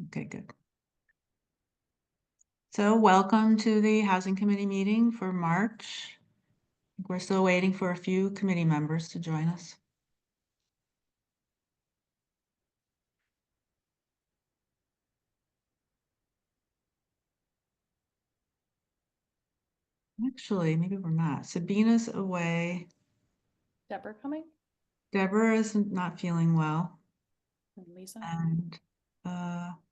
Okay, good. So welcome to the Housing Committee meeting for March. We're still waiting for a few committee members to join us. Actually, maybe we're not. Sabina's away. Deborah coming? Deborah is not feeling well. And Lisa? And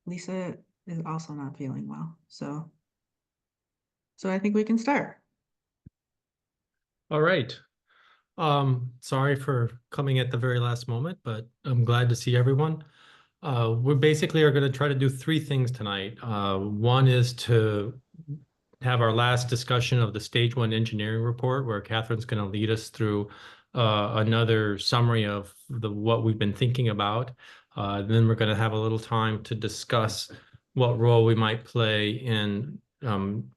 Lisa is also not feeling well. So I think we can start. All right. Sorry for coming at the very last moment, but I'm glad to see everyone. We basically are going to try to do three things tonight. One is to have our last discussion of the stage one engineering report, where Catherine's going to lead us through another summary of what we've been thinking about. Then we're going to have a little time to discuss what role we might play in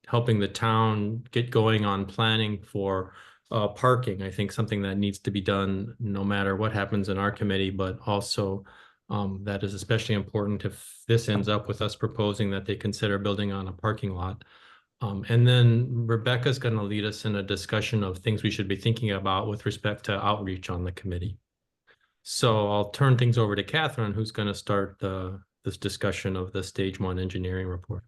helping the town get going on planning for parking. I think something that needs to be done no matter what happens in our committee, but also that is especially important if this ends up with us proposing that they consider building on a parking lot. And then Rebecca's going to lead us in a discussion of things we should be thinking about with respect to outreach on the committee. So I'll turn things over to Catherine, who's going to start this discussion of the stage one engineering report.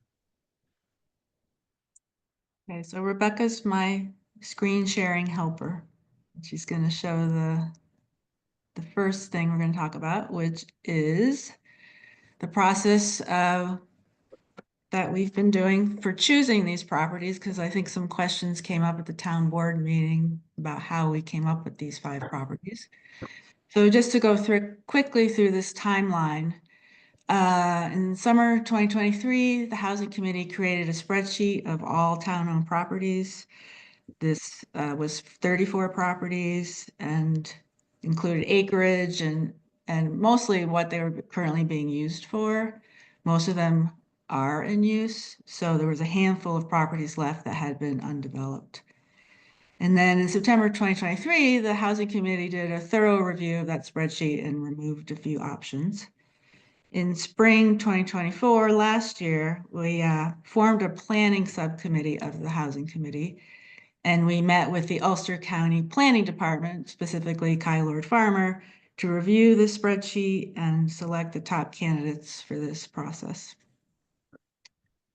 Okay, so Rebecca's my screen sharing helper. She's going to show the first thing we're going to talk about, which is the process that we've been doing for choosing these properties, because I think some questions came up at the town board meeting about how we came up with these 5 properties. So just to go quickly through this timeline, in summer 2023, the Housing Committee created a spreadsheet of all town-owned properties. This was 34 properties and included acreage and mostly what they were currently being used for. Most of them are in use, so there was a handful of properties left that had been undeveloped. And then in September 2023, the Housing Committee did a thorough review of that spreadsheet and removed a few options. In spring 2024, last year, we formed a planning subcommittee of the Housing Committee, and we met with the Ulster County Planning Department, specifically Kai Lord Farmer, to review the spreadsheet and select the top candidates for this process.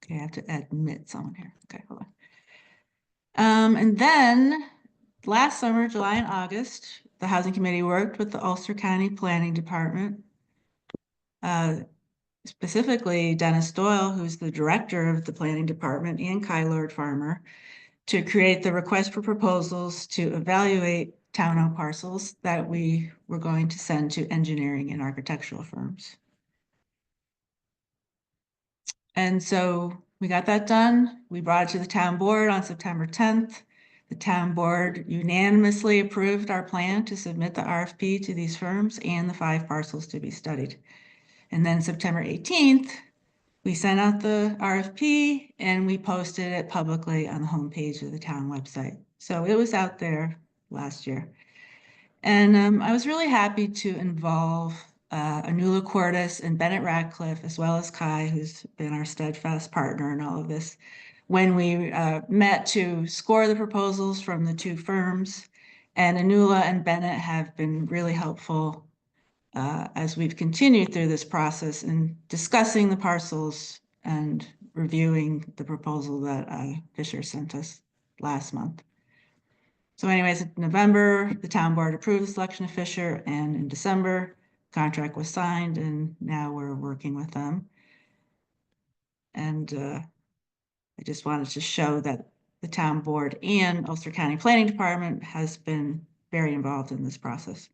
Okay, I have to admit someone here. Okay, hold on. And then last summer, July and August, the Housing Committee worked with the Ulster County Planning Department, specifically Dennis Doyle, who's the director of the Planning Department, and Kai Lord Farmer, to create the request for proposals to evaluate town-owned parcels that we were going to send to engineering and architectural firms. And so we got that done. We brought it to the town board on September 10th. The town board unanimously approved our plan to submit the RFP to these firms and the 5 parcels to be studied. And then September 18th, we sent out the RFP and we posted it publicly on the homepage of the town website. So it was out there last year. And I was really happy to involve Anula Cordes and Bennett Radcliffe, as well as Kai, who's been our steadfast partner in all of this, when we met to score the proposals from the 2 firms. And Anula and Bennett have been really helpful as we've continued through this process in discussing the parcels and reviewing the proposal that Fisher sent us last month. So anyways, in November, the town board approved the selection of Fisher, and in December, contract was signed, and now we're working with them. And I just wanted to show that the town board and Ulster County Planning Department has been very involved in this process.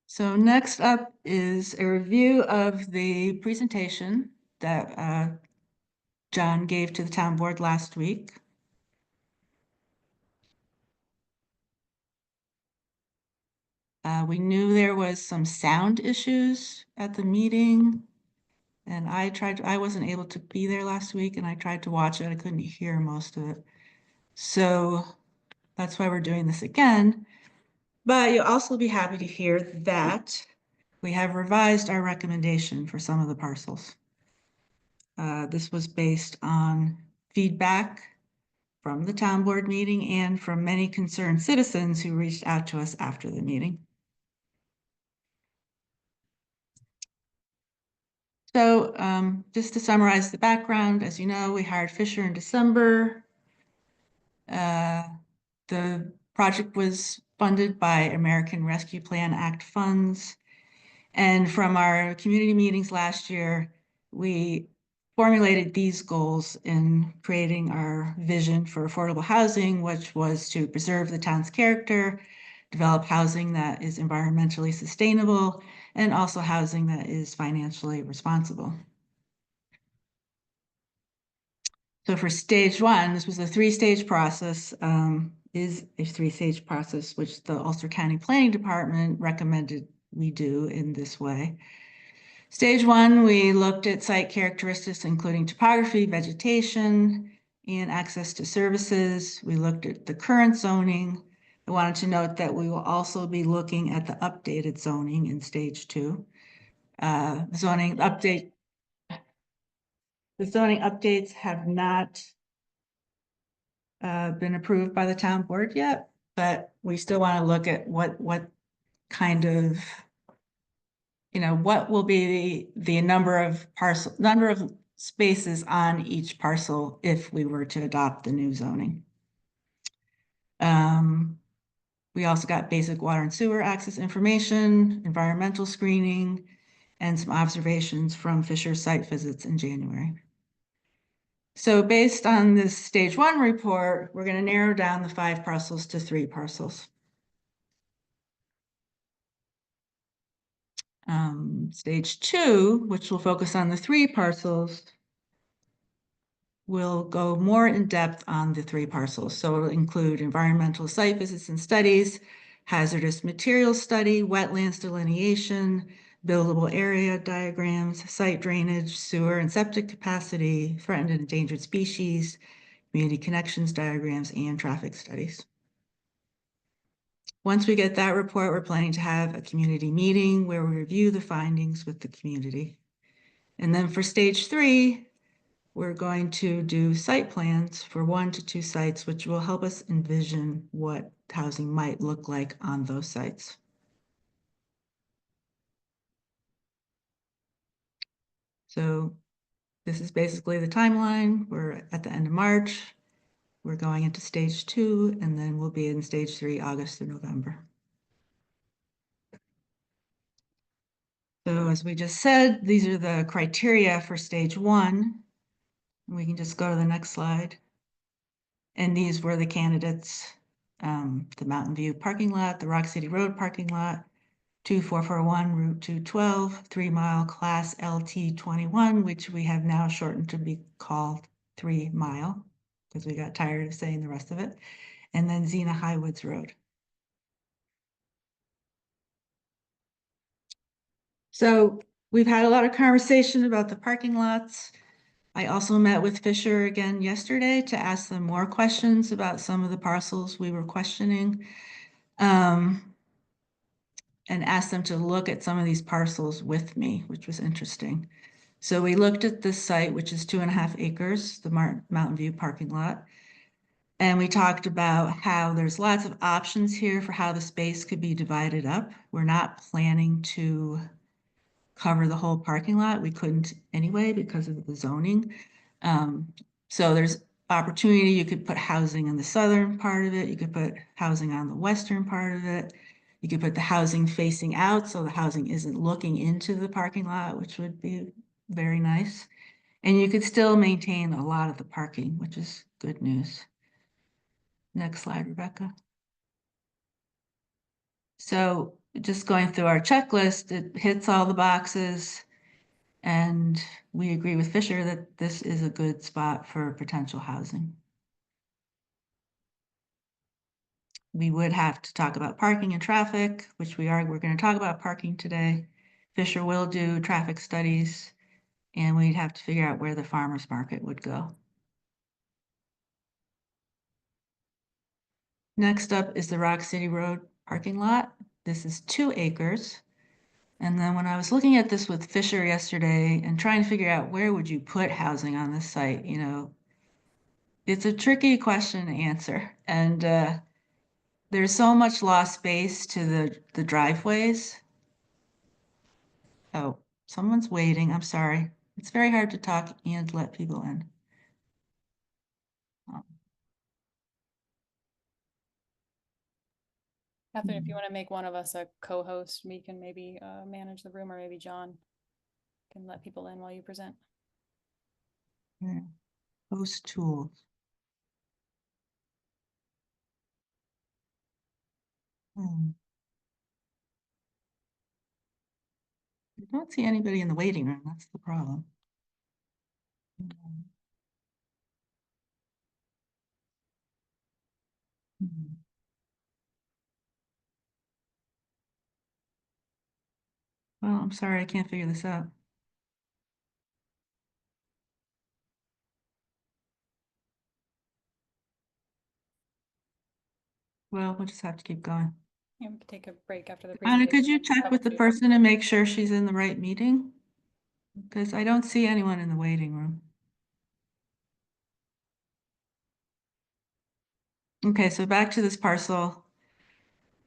So next up is a review of the presentation that John gave to the town board last week. We knew there was some sound issues at the meeting, and I wasn't able to be there last week, and I tried to watch it. I couldn't hear most of it. So that's why we're doing this again. But you'll also be happy to hear that we have revised our recommendation for some of the parcels. This was based on feedback from the town board meeting and from many concerned citizens who reached out to us after the meeting. So just to summarize the background, as you know, we hired Fisher in December. The project was funded by American Rescue Plan Act funds. And from our community meetings last year, we formulated these goals in creating our vision for affordable housing, which was to preserve the town's character, develop housing that is environmentally sustainable, and also housing that is financially responsible. So for stage one, this was a three-stage process, which the Ulster County Planning Department recommended we do in this way. Stage one, we looked at site characteristics, including topography, vegetation, and access to services. We looked at the current zoning. I wanted to note that we will also be looking at the updated zoning in stage two. The zoning updates have not been approved by the town board yet, but we still want to look at what kind of, what will be the number of spaces on each parcel if we were to adopt the new zoning. We also got basic water and sewer access information, environmental screening, and some observations from Fisher's site visits in January. So based on this stage one report, we're going to narrow down the 5 parcels to 3 parcels. Stage two, which will focus on the 3 parcels, will go more in depth on the 3 parcels. So it'll include environmental site visits and studies, hazardous materials study, wetlands delineation, buildable area diagrams, site drainage, sewer and septic capacity, threatened and endangered species, community connections diagrams, and traffic studies. Once we get that report, we're planning to have a community meeting where we review the findings with the community. And then for stage 3, we're going to do site plans for 1 to 2 sites, which will help us envision what housing might look like on those sites. So this is basically the timeline. We're at the end of March. We're going into stage 2, and then we'll be in stage 3, August through November. So as we just said, these are the criteria for stage 1. We can just go to the next slide. And these were the candidates, the Mountain View parking lot, the Rock City Road parking lot, 2441 Route 212, 3-mile class LT 21, which we have now shortened to be called 3 Mile, because we got tired of saying the rest of it. And then Xena Highwoods Road. So we've had a lot of conversation about the parking lots. I also met with Fisher again yesterday to ask them more questions about some of the parcels we were questioning. And asked them to look at some of these parcels with me, which was interesting. So we looked at this site, which is 2.5 acres, the Mountain View parking lot. And we talked about how there's lots of options here for how the space could be divided up. We're not planning to cover the whole parking lot. We couldn't anyway because of the zoning. So there's opportunity. You could put housing in the southern part of it. You could put housing on the western part of it. You could put the housing facing out, so the housing isn't looking into the parking lot, which would be very nice. And you could still maintain a lot of the parking, which is good news. Next slide, Rebecca. So just going through our checklist, it hits all the boxes. And we agree with Fisher that this is a good spot for potential housing. We would have to talk about parking and traffic, which we are. We're going to talk about parking today. Fisher will do traffic studies, and we'd have to figure out where the farmer's market would go. Next up is the Rock City Road parking lot. This is 2 acres. And then when I was looking at this with Fisher yesterday and trying to figure out where would you put housing on this site, it's a tricky question to answer. And there's so much lost space to the driveways. Oh, someone's waiting. I'm sorry. It's very hard to talk and let people in. Oh, Catherine, if you want to make one of us a co-host, we can maybe manage the room, or maybe John can let people in while you present. yeah. Host tools. Hmm. I don't see anybody in the waiting room. That's the problem. Hmm. Well, I'm sorry, I can't figure this out. Well, we'll just have to keep going. Yeah, we could take a break after the Anna, presentation. could you check with the person and make sure she's in the right meeting? Because I don't see anyone in the waiting room. Okay, so back to this parcel.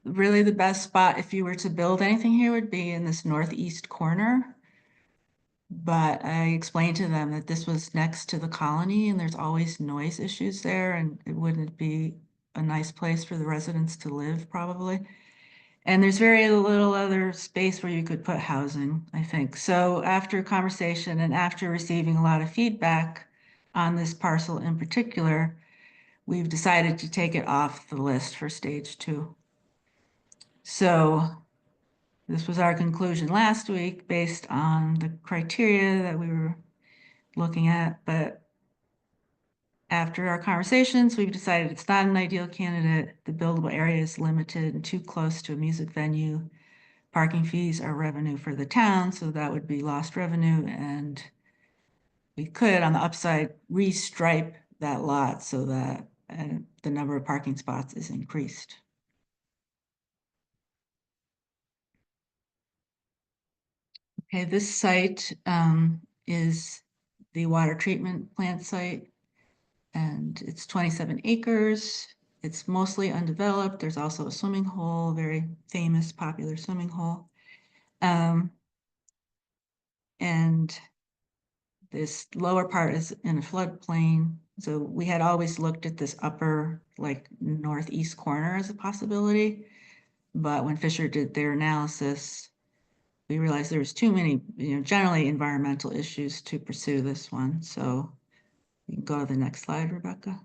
Really the best spot if you were to build anything here would be in this northeast corner. But I explained to them that this was next to the colony and there's always noise issues there and it wouldn't be a nice place for the residents to live probably. And there's very little other space where you could put housing, I think. So after conversation and after receiving a lot of feedback on this parcel in particular, we've decided to take it off the list for stage 2. So this was our conclusion last week based on the criteria that we were looking at, but after our conversations, we've decided it's not an ideal candidate. The buildable area is limited and too close to a music venue. Parking fees are revenue for the town, so that would be lost revenue, and we could, on the upside, restripe that lot so that the number of parking spots is increased. Okay, this site is the water treatment plant site, and it's 27 acres. It's mostly undeveloped. There's also a swimming hole, very famous, popular swimming hole. And this lower part is in a floodplain. So we had always looked at this upper, like northeast corner as a possibility. But when Fisher did their analysis, we realized there was too many, generally environmental issues to pursue this one. So you can go to the next slide, Rebecca.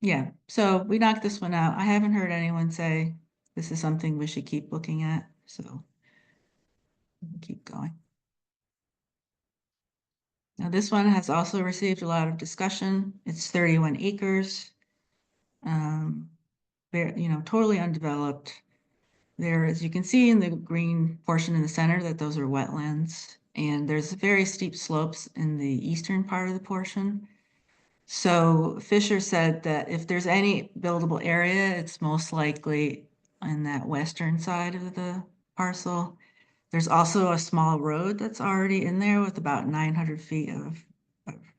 Yeah, so we knocked this one out. I haven't heard anyone say this is something we should keep looking at, so we'll keep going. Now this one has also received a lot of discussion. It's 31 acres, very, totally undeveloped. There, as you can see in the green portion in the center, that those are wetlands, and there's very steep slopes in the eastern part of the portion. So Fisher said that if there's any buildable area, it's most likely on that western side of the parcel. There's also a small road that's already in there with about 900 feet of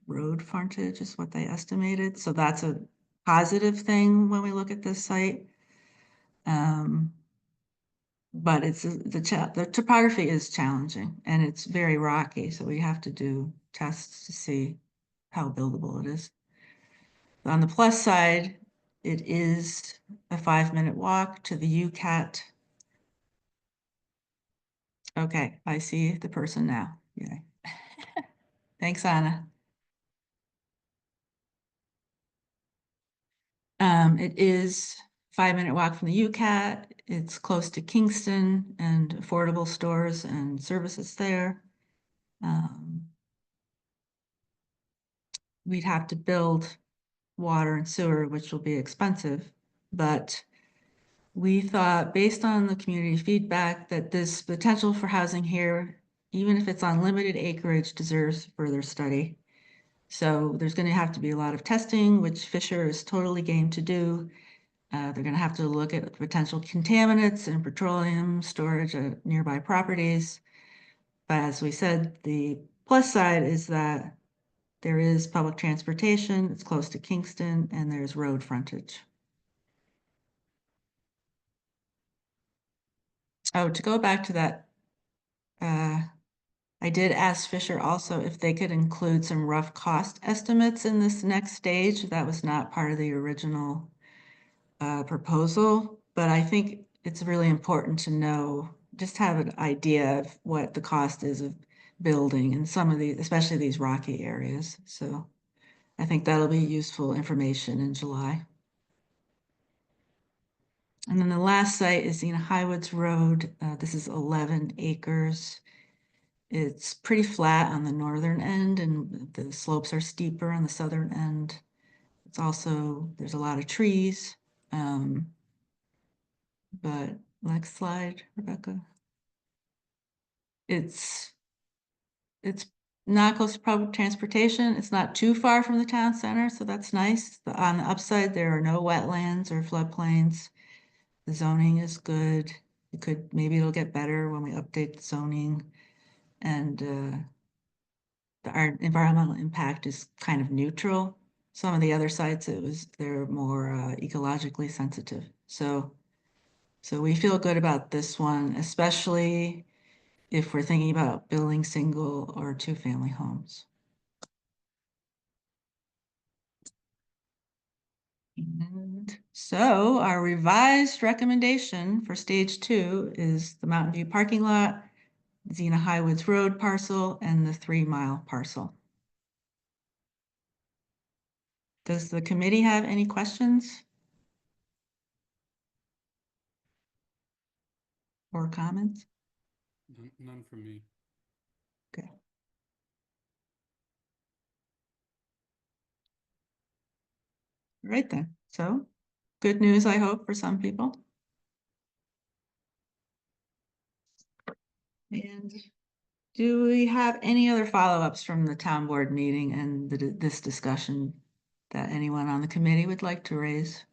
road frontage is what they estimated. So that's a positive thing when we look at this site. But the topography is challenging and it's very rocky. So we have to do tests to see how buildable it is. On the plus side, it is a 5-minute walk to the UCAT. Okay, I see the person now. Yeah. Thanks, Anna. It is 5-minute walk from the UCAT. It's close to Kingston and affordable stores and services there. We'd have to build water and sewer, which will be expensive, but we thought, based on the community feedback, that this potential for housing here, even if it's on limited acreage, deserves further study. So there's going to have to be a lot of testing, which Fisher is totally game to do. They're going to have to look at potential contaminants and petroleum storage at nearby properties. But as we said, the plus side is that there is public transportation, it's close to Kingston, and there's road frontage. Oh, to go back to that, I did ask Fisher also if they could include some rough cost estimates in this next stage. That was not part of the original proposal, but I think it's really important to know, just have an idea of what the cost is of building in some of these, especially these rocky areas. So I think that'll be useful information in July. And then the last site is Xena Highwoods Road. This is 11 acres. It's pretty flat on the northern end and the slopes are steeper on the southern end. It's also, there's a lot of trees. But next slide, Rebecca. It's not close to public transportation. It's not too far from the town center, so that's nice. On the upside, there are no wetlands or floodplains. The zoning is good. Maybe it'll get better when we update the zoning. And our environmental impact is kind of neutral. Some of the other sites, they're more ecologically sensitive. So we feel good about this one, especially if we're thinking about building single or two-family homes. And so our revised recommendation for stage 2 is the Mountain View parking lot, Xena Highwoods Road parcel, and the 3-mile parcel. Does the committee have any questions or comments? None from me. Okay. All right then. So good news, I hope, for some people. And do we have any other follow-ups from the town board meeting and this discussion that anyone on the committee would like to raise?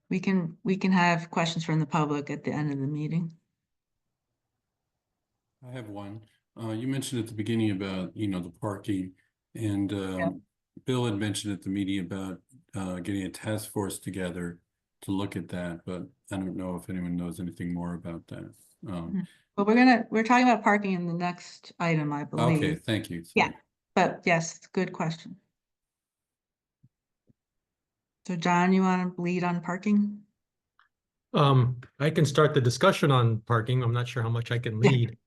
We can have questions from the public at the end of the meeting. I have one. You mentioned at the beginning about, the parking, and Bill had mentioned at the meeting about getting a task force together to look at that, but I don't know if anyone knows anything more about that. Well, we're talking about parking in the next item, I believe. Okay, thank you. Yeah, but yes, good question. So John, you want to lead on parking? I can start the discussion on parking. I'm not sure how much I can lead.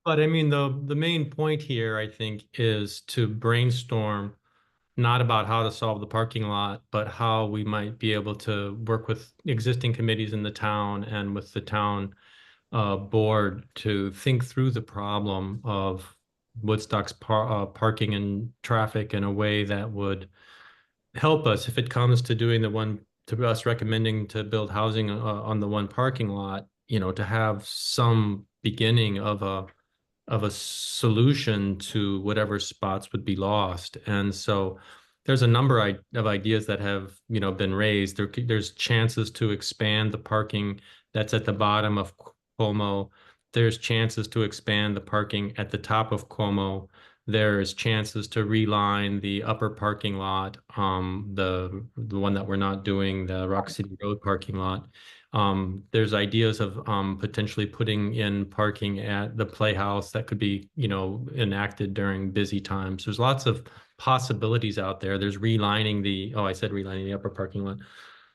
But I mean, the main point here, I think, is to brainstorm not about how to solve the parking lot, but how we might be able to work with existing committees in the town and with the town board to think through the problem of Woodstock's parking and traffic in a way that would help us if it comes to doing to us recommending to build housing on the one parking lot, to have some beginning of a solution to whatever spots would be lost. And so there's a number of ideas that have, been raised. There's chances to expand the parking that's at the bottom of Como. There's chances to expand the parking at the top of Como. There's chances to reline the upper parking lot, the one that we're not doing, the Rock City Road parking lot. There's ideas of potentially putting in parking at the Playhouse that could be, enacted during busy times. There's lots of possibilities out there. There's relining the upper parking lot.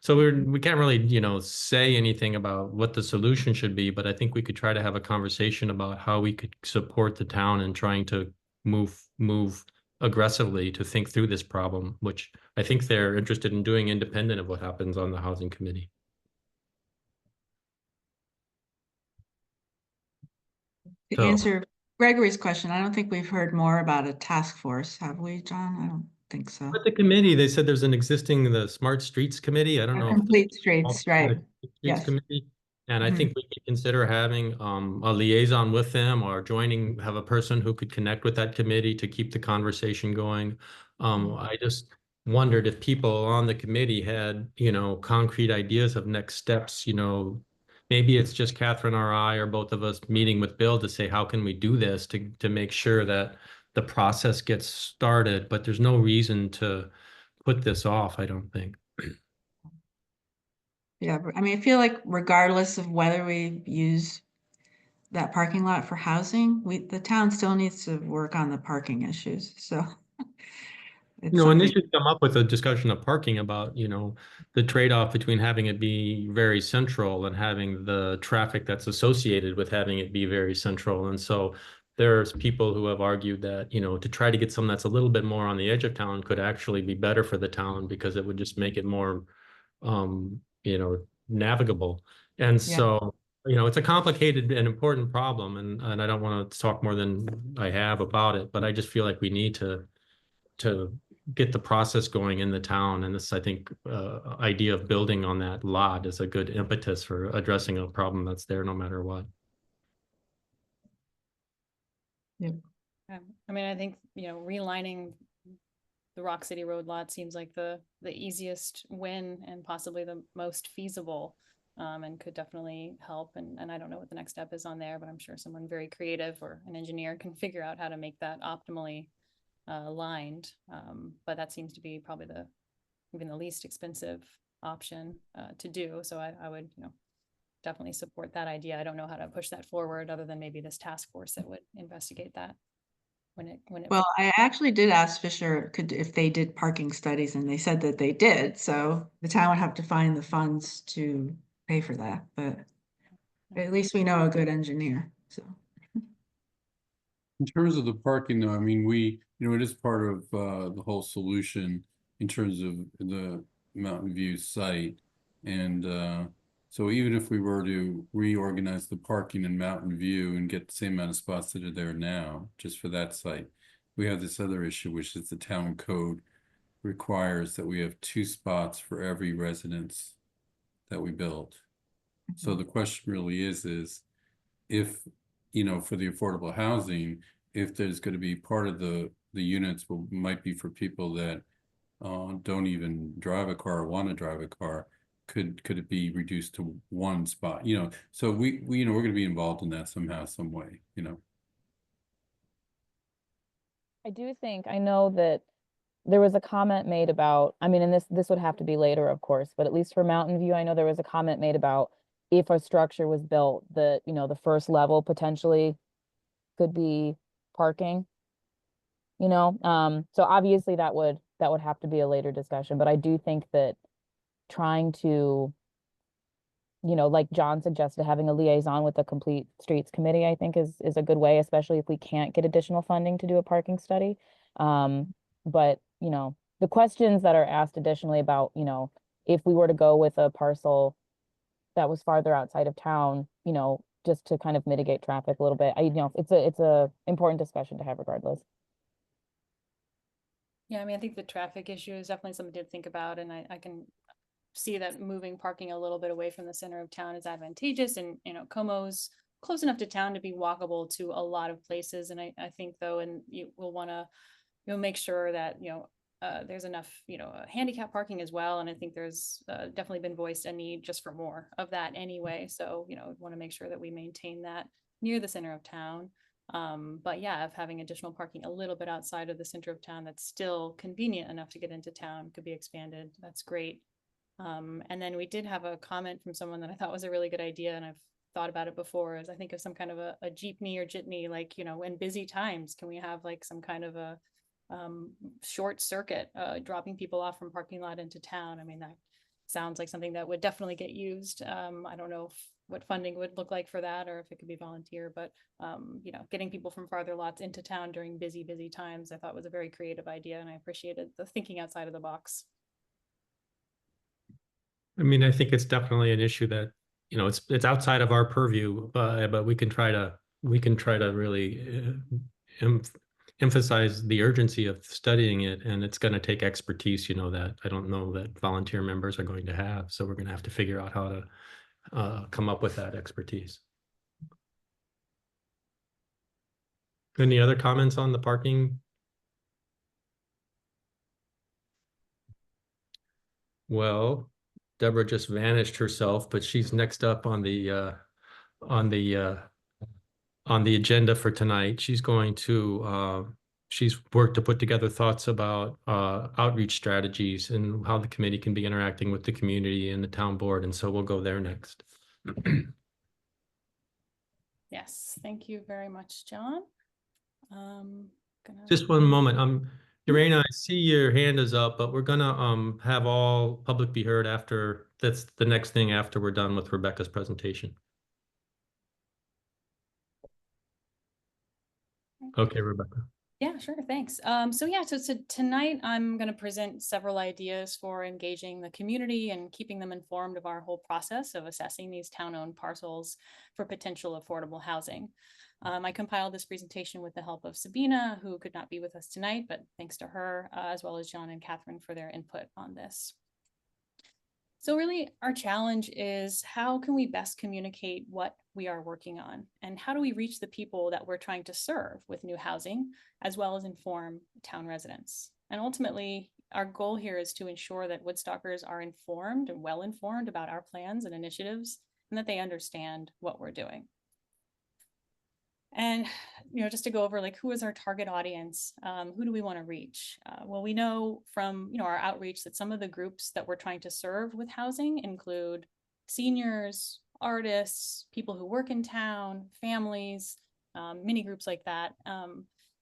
So we can't really, say anything about what the solution should be, but I think we could try to have a conversation about how we could support the town in trying to move aggressively to think through this problem, which I think they're interested in doing independent of what happens on the housing committee. To answer Gregory's question, I don't think we've heard more about a task force, have we, John? I don't think so. But the committee, they said there's the Smart Streets Committee. I don't know. Complete Streets, right. Streets Yes. Committee. And I think we could consider having a liaison with them or have a person who could connect with that committee to keep the conversation going. wondered if people on the committee had, you know, concrete ideas of next steps, you know, maybe it's just Catherine or I or both of us meeting with Bill to say, how can we do this to make sure that the process gets started, but there's no reason to put this off, I don't think. Yeah, I mean, I feel like regardless of whether we use that parking lot for housing, the town still needs to work on the parking issues, so. You It's know, something, initially come up with a discussion of parking about, you know, the trade-off between having it be very central and having the traffic that's associated with having it be very central. And so there's people who have argued that, you know, to try to get something that's a little bit more on the edge of town could actually be better for the town because it would just make it more, you know, navigable. And Yeah. so, you know, it's a complicated and important problem, and I don't want to talk more than I have about it, but I just feel like we need to get the process going in the town. And this, I think, idea of building on that lot is a good impetus for addressing a problem that's there no matter what. I mean, I think, you know, relining the Rock City Road lot seems like the easiest win and possibly the most feasible, and could definitely help. And I don't know what the next step is on there, but I'm sure someone very creative or an engineer can figure out how to make that optimally lined. But that seems to be probably even the least expensive option to do. So I would, you know, definitely support that idea. I don't know how to push that forward other than maybe this task force that would investigate that when it. Well, I actually did ask Fisher if they did parking studies, and they said that they did, so the town would have to find the funds to pay for that, but at least we know a good engineer, so. In terms of the parking though, I mean, it is part of the whole solution in terms of the Mountain View site. And so even if we were to reorganize the parking in Mountain View and get the same amount of spots that are there now, just for that site, we have this other issue, which is the town code requires that we have 2 spots for every residence that we build. So the question really is if, you know, for the affordable housing, if there's going to be part of the units might be for people that don't even drive a car or want to drive a car, could it be reduced to 1 spot? You know, so we you know, we're going to be involved in that somehow, some way, you know. I do think, I know that there was a comment made about, I mean, and this would have to be later, of course, but at least for Mountain View, I know there was a comment made about if a structure was built, that, you know, the first level potentially could be parking. You know, so obviously that would have to be a later discussion, but I do think that trying to, you know, like John suggested, having a liaison with the Complete Streets Committee, I think is a good way, especially if we can't get additional funding to do a parking study. But, you know, the questions that are asked additionally about, you know, if we were to go with a parcel that was farther outside of town, you know, just to kind of mitigate traffic a little bit, you know, it's a important discussion to have regardless. Yeah, I mean, I think the traffic issue is definitely something to think about, and I can see that moving parking a little bit away from the center of town is advantageous, and, you know, Como's close enough to town to be walkable to a lot of places. And I think though, and you will want to, you'll make sure that, you know, there's enough, you know, handicap parking as well. And I think there's definitely been voiced a need just for more of that anyway. So, you know, want to make sure that we maintain that near the center of town. But yeah, if having additional parking a little bit outside of the center of town that's still convenient enough to get into town could be expanded, that's great. And then we did have a comment from someone that I thought was a really good idea, and I've thought about it before, is I think of some kind of a jeepney or jitney, like, you know, in busy times, can we have like some kind of a short circuit, dropping people off from parking lot into town? I mean, that sounds like something that would definitely get used. I don't know what funding would look like for that, or if it could be volunteer, but you know, getting people from farther lots into town during busy times, I thought was a very creative idea, and I appreciated the thinking outside of the box. I mean, I think it's definitely an issue that, you know, it's outside of our purview, but we can try to really emphasize the urgency of studying it, and it's going to take expertise, you know, that I don't know that volunteer members are going to have. So we're going to have to figure out how to come up with that expertise. Any other comments on the parking? Well, Deborah just vanished herself, but she's next up on on the uh, on the agenda for tonight. She's going to she's worked to put together thoughts about outreach strategies and how the committee can be interacting with the community and the town board. And so we'll go there next. Yes, thank you very much, John. Gonna- Just one moment. Irena, I see your hand is up, but we're gonna have all public be heard after. That's the next thing after we're done with Rebecca's presentation. Okay, Rebecca. Yeah, sure. Thanks. So tonight I'm going to present several ideas for engaging the community and keeping them informed of our whole process of assessing these town-owned parcels for potential affordable housing. I compiled this presentation with the help of Sabina, who could not be with us tonight, but thanks to her, as well as John and Catherine for their input on this. So really our challenge is how can we best communicate what we are working on, and how do we reach the people that we're trying to serve with new housing, as well as inform town residents. And ultimately, our goal here is to ensure that Woodstockers are informed and well informed about our plans and initiatives, and that they understand what we're doing. And, just to go over like, who is our target audience? Who do we want to reach? Well, we know from, our outreach that some of the groups that we're trying to serve with housing include seniors, artists, people who work in town, families, many groups like that.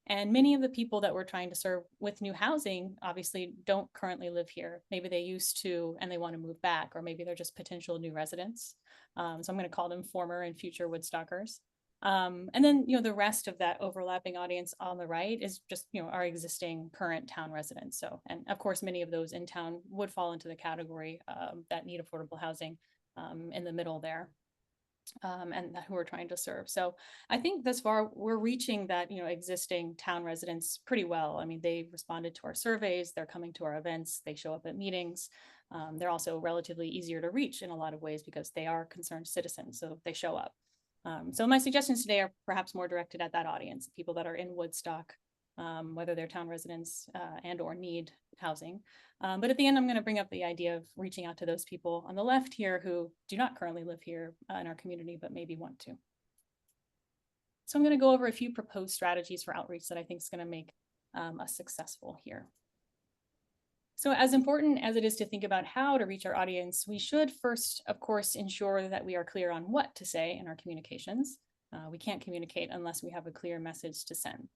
And many of the people that we're trying to serve with new housing obviously don't currently live here. Maybe they used to and they want to move back, or maybe they're just potential new residents. So I'm going to call them former and future Woodstockers. And then, the rest of that overlapping audience on the right is just, our existing current town residents. So, and of course, many of those in town would fall into the category that need affordable housing in the middle there. And who we're trying to serve. So I think thus far we're reaching that, existing town residents pretty well. I mean, they responded to our surveys, they're coming to our events, they show up at meetings. They're also relatively easier to reach in a lot of ways because they are concerned citizens, so they show up. So my suggestions today are perhaps more directed at that audience, people that are in Woodstock, whether they're town residents and or need housing. But at the end, I'm going to bring up the idea of reaching out to those people on the left here who do not currently live here in our community, but maybe want to. So I'm going to go over a few proposed strategies for outreach that I think is going to make us successful here. So as important as it is to think about how to reach our audience, we should first, of course, ensure that we are clear on what to say in our communications. We can't communicate unless we have a clear message to send.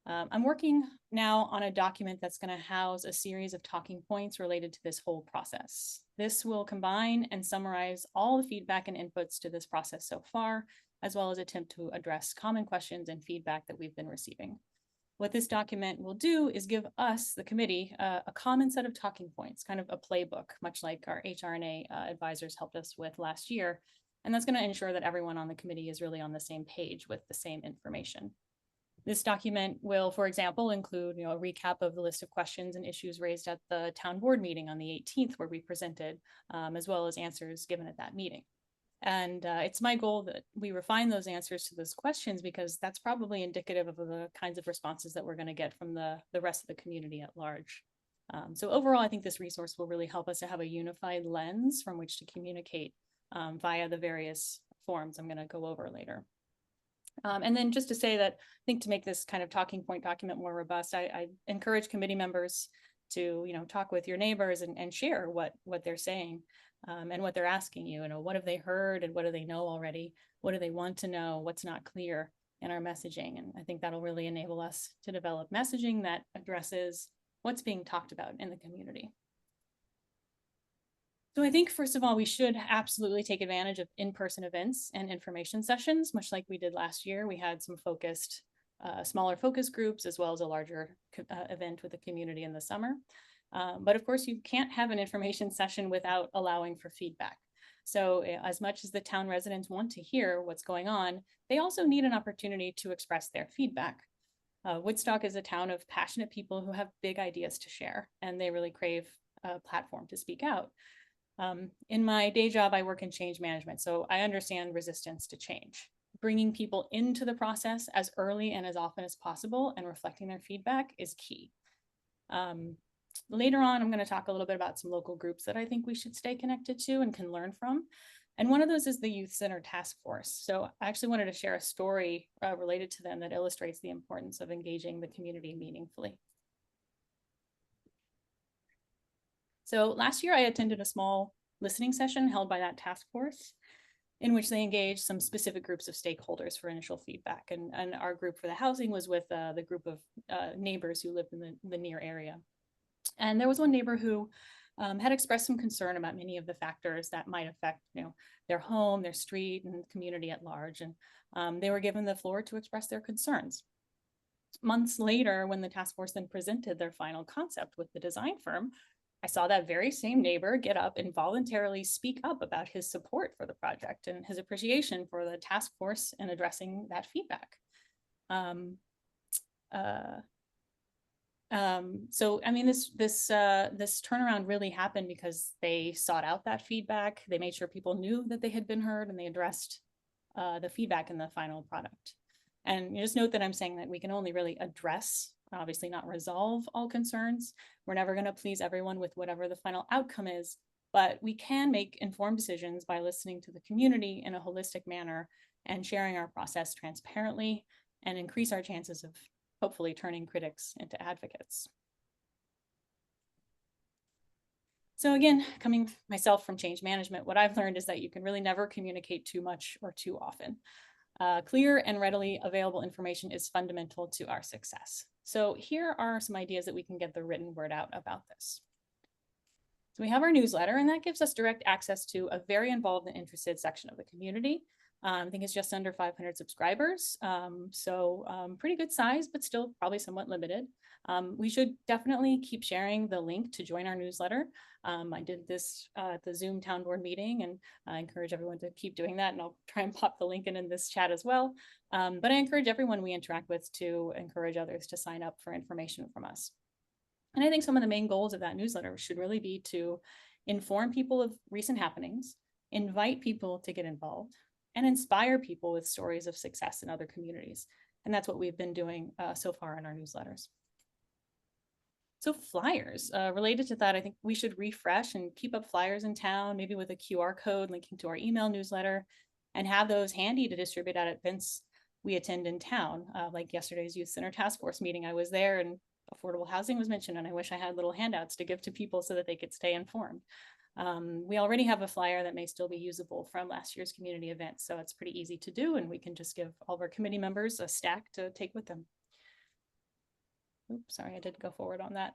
I'm working now on a document that's going to house a series of talking points related to this whole process. This will combine and summarize all the feedback and inputs to this process so far, as well as attempt to address common questions and feedback that we've been receiving. What this document will do is give us, the committee, a common set of talking points, kind of a playbook, much like our HRNA advisors helped us with last year. And that's going to ensure that everyone on the committee is really on the same page with the same information. This document will, for example, include a recap of the list of questions and issues raised at the town board meeting on the 18th, where we presented, as well as answers given at that meeting. And it's my goal that we refine those answers to those questions, because that's probably indicative of the kinds of responses that we're going to get from the rest of the community at large. So overall, I think this resource will really help us to have a unified lens from which to communicate via the various forms I'm going to go over later. And then just to say that I think to make this kind of talking point document more robust, I encourage committee members to, talk with your neighbors and share what they're saying and what they're asking you. What have they heard and what do they know already? What do they want to know? What's not clear in our messaging? And I think that'll really enable us to develop messaging that addresses what's being talked about in the community. So I think, first of all, we should absolutely take advantage of in-person events and information sessions, much like we did last year. We had some focused, smaller focus groups, as well as a larger event with the community in the summer. But of course, you can't have an information session without allowing for feedback. So as much as the town residents want to hear what's going on, they also need an opportunity to express their feedback. Woodstock is a town of passionate people who have big ideas to share, and they really crave a platform to speak out. In my day job, I work in change management, so I understand resistance to change. Bringing people into the process as early and as often as possible and reflecting their feedback is key. Later on, I'm going to talk a little bit about some local groups that I think we should stay connected to and can learn from. And one of those is the Youth Center Task Force. So I actually wanted to share a story related to them that illustrates the importance of engaging the community meaningfully. So last year I attended a small listening session held by that task force in which they engaged some specific groups of stakeholders for initial feedback. And our group for the housing was with the group of neighbors who lived in the near area. And there was one neighbor who had expressed some concern about many of the factors that might affect, their home, their street, and the community at large. And they were given the floor to express their concerns. Months later, when the task force then presented their final concept with the design firm, I saw that very same neighbor get up and voluntarily speak up about his support for the project and his appreciation for the task force in addressing that feedback. So I mean, this turnaround really happened because they sought out that feedback. They made sure people knew that they had been heard, and they addressed the feedback in the final product. And you just note that I'm saying that we can only really address, obviously not resolve all concerns. We're never going to please everyone with whatever the final outcome is, but we can make informed decisions by listening to the community in a holistic manner and sharing our process transparently, and increase our chances of hopefully turning critics into advocates. So again, coming myself from change management, what I've learned is that you can really never communicate too much or too often. Clear and readily available information is fundamental to our success. So here are some ideas that we can get the written word out about this. So we have our newsletter, and that gives us direct access to a very involved and interested section of the community. I think it's just under 500 subscribers, pretty good size, but still probably somewhat limited. We should definitely keep sharing the link to join our newsletter. I did this at the Zoom town board meeting, and I encourage everyone to keep doing that, and I'll try and pop the link in this chat as well. But I encourage everyone we interact with to encourage others to sign up for information from us. And I think some of the main goals of that newsletter should really be to inform people of recent happenings, invite people to get involved, and inspire people with stories of success in other communities. And that's what we've been doing so far in our newsletters. So flyers, related to that, I think we should refresh and keep up flyers in town, maybe with a QR code linking to our email newsletter, and have those handy to distribute at events we attend in town. Like yesterday's Youth Center Task Force meeting, I was there and affordable housing was mentioned, and I wish I had little handouts to give to people so that they could stay informed. We already have a flyer that may still be usable from last year's community event, so it's pretty easy to do, and we can just give all of our committee members a stack to take with them. Oops, sorry, I did go forward on that.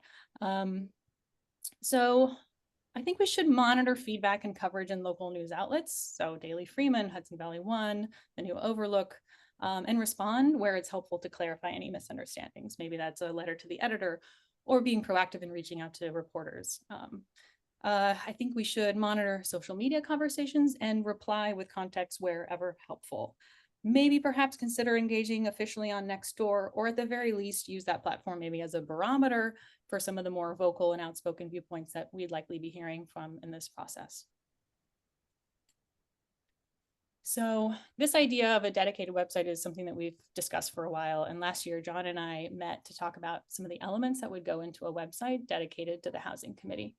So I think we should monitor feedback and coverage in local news outlets, so Daily Freeman, Hudson Valley One, the New Overlook, and respond where it's helpful to clarify any misunderstandings. Maybe that's a letter to the editor or being proactive in reaching out to reporters. I think we should monitor social media conversations and reply with context wherever helpful. Maybe perhaps consider engaging officially on Nextdoor, or at the very least use that platform maybe as a barometer for some of the more vocal and outspoken viewpoints that we'd likely be hearing from in this process. So this idea of a dedicated website is something that we've discussed for a while. And last year, John and I met to talk about some of the elements that would go into a website dedicated to the Housing Committee.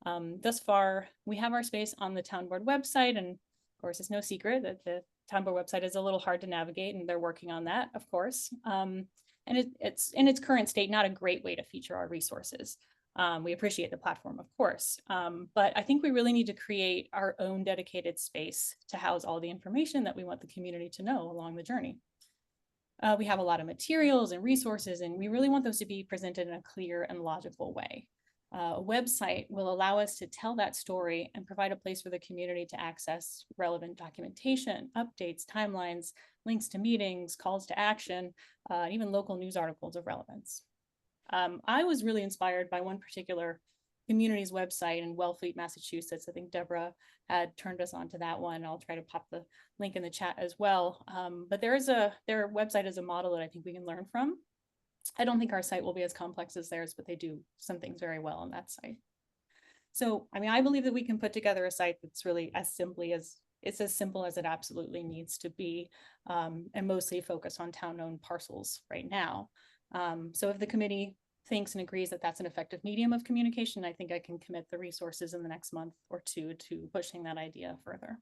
Thus far, we have our space on the town board website, and of course, it's no secret that the town board website is a little hard to navigate, and they're working on that, of course. And it's in its current state, not a great way to feature our resources. We appreciate the platform, of course, but I think we really need to create our own dedicated space to house all the information that we want the community to know along the journey. We have a lot of materials and resources, and we really want those to be presented in a clear and logical way. A website will allow us to tell that story and provide a place for the community to access relevant documentation, updates, timelines, links to meetings, calls to action, even local news articles of relevance. I was really inspired by one particular community's website in Wellfleet, Massachusetts. I think Deborah had turned us on to that one. I'll try to pop the link in the chat as well. But their website is a model that I think we can learn from. I don't think our site will be as complex as theirs, but they do some things very well on that site. So, I mean, I believe that we can put together a site that's really as simple as it absolutely needs to be, and mostly focus on town-owned parcels right now. So if the committee thinks and agrees that that's an effective medium of communication, I think I can commit the resources in the next month or two to pushing that idea further.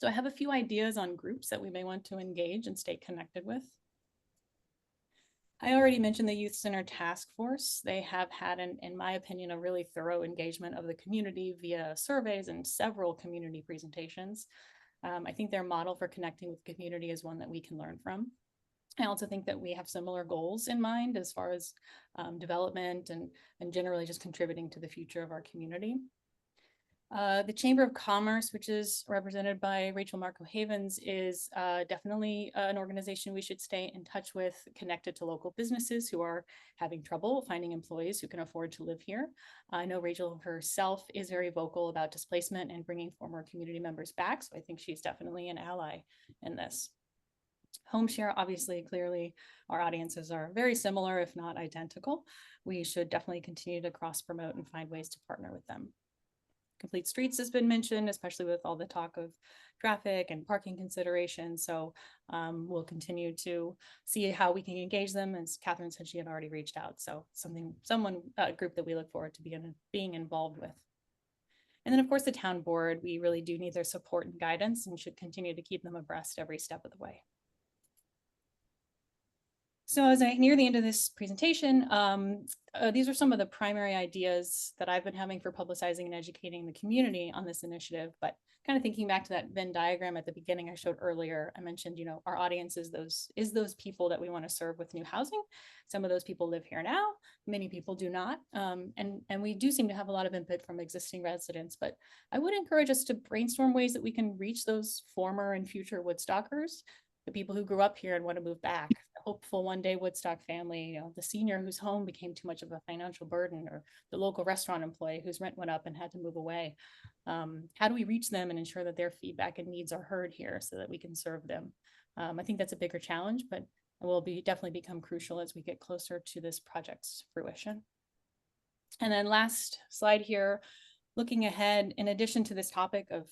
So I have a few ideas on groups that we may want to engage and stay connected with. I already mentioned the Youth Center Task Force. They have had, in my opinion, a really thorough engagement of the community via surveys and several community presentations. I think their model for connecting with the community is one that we can learn from. I also think that we have similar goals in mind as far as development and generally just contributing to the future of our community. The Chamber of Commerce, which is represented by Rachel Marco Havens, is definitely an organization we should stay in touch with, connected to local businesses who are having trouble finding employees who can afford to live here. I know Rachel herself is very vocal about displacement and bringing former community members back, so I think she's definitely an ally in this. Home share, obviously, clearly, our audiences are very similar, if not identical. We should definitely continue to cross-promote and find ways to partner with them. Complete Streets has been mentioned, especially with all the talk of traffic and parking considerations. So we'll continue to see how we can engage them. As Catherine said, she had already reached out. So a group that we look forward to being involved with. And then, of course, the town board, we really do need their support and guidance and should continue to keep them abreast every step of the way. So as I near the end of this presentation, these are some of the primary ideas that I've been having for publicizing and educating the community on this initiative. But kind of thinking back to that Venn diagram at the beginning I showed earlier, I mentioned, our audience is those people that we want to serve with new housing. Some of those people live here now, many people do not. And we do seem to have a lot of input from existing residents, but I would encourage us to brainstorm ways that we can reach those former and future Woodstockers, the people who grew up here and want to move back, the hopeful one day Woodstock family, the senior whose home became too much of a financial burden, or the local restaurant employee whose rent went up and had to move away. How do we reach them and ensure that their feedback and needs are heard here so that we can serve them? I think that's a bigger challenge, but it will definitely become crucial as we get closer to this project's fruition. And then last slide here, looking ahead, in addition to this topic of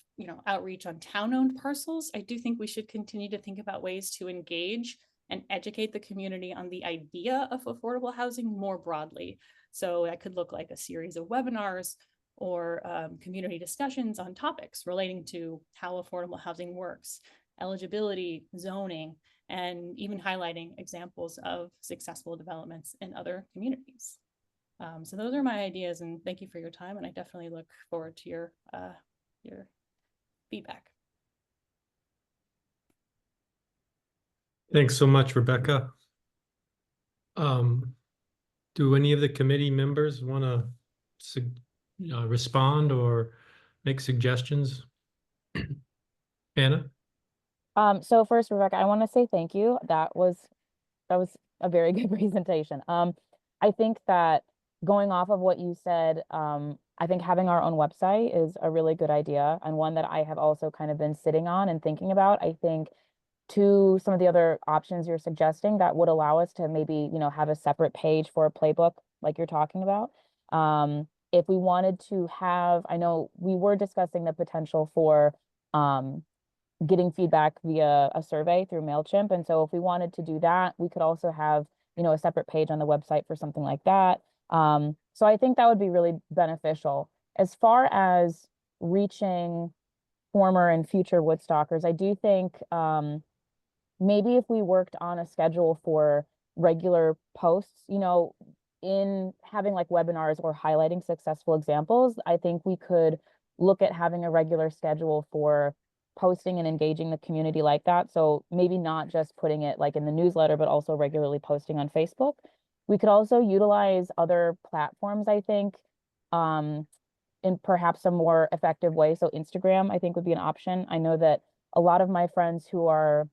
outreach on town-owned parcels, I do think we should continue to think about ways to engage and educate the community on the idea of affordable housing more broadly. So that could look like a series of webinars or community discussions on topics relating to how affordable housing works, eligibility, zoning, and even highlighting examples of successful developments in other communities. So those are my ideas, and thank you for your time. And I definitely look forward to your feedback. Thanks so much, Rebecca. Do any of the committee members want to respond or make suggestions? Anna? So first, Rebecca, I want to say thank you. That was a very good presentation. I think that going off of what you said, I think having our own website is a really good idea, and one that I have also kind of been sitting on and thinking about. I think to some of the other options you're suggesting, that would allow us to maybe, have a separate page for a playbook like you're talking about. If we wanted to have, I know we were discussing the potential for getting feedback via a survey through MailChimp. And so if we wanted to do that, we could also have, a separate page on the website for something like that. So I think that would be really beneficial. As far as reaching former and future Woodstockers, I do think maybe if we worked on a schedule for regular posts, in having like webinars or highlighting successful examples, I think we could look at having a regular schedule for posting and engaging the community like that. So maybe not just putting it like in the newsletter, but also regularly posting on Facebook. We could also utilize other platforms, I think, in perhaps a more effective way. So Instagram, I think, would be an option. I know that a lot of my friends who are,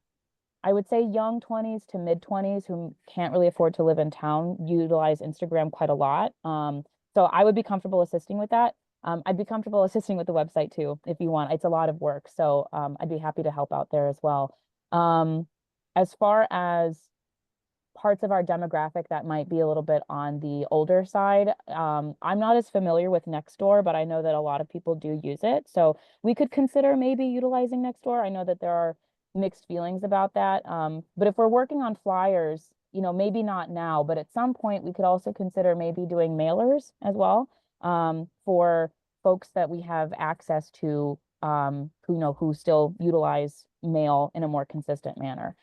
I would say, young 20s to mid 20s who can't really afford to live in town utilize Instagram quite a lot. So I would be comfortable assisting with that. I'd be comfortable assisting with the website too, if you want. It's a lot of work. So I'd be happy to help out there as well. As far as parts of our demographic that might be a little bit on the older side, I'm not as familiar with Nextdoor, but I know that a lot of people do use it. So we could consider maybe utilizing Nextdoor. I know that there are mixed feelings about that. But if we're working on flyers, you know, maybe not now, but at some point we could also consider maybe doing mailers as well, for folks that we have access to, who, you know, who still utilize mail in a more consistent manner.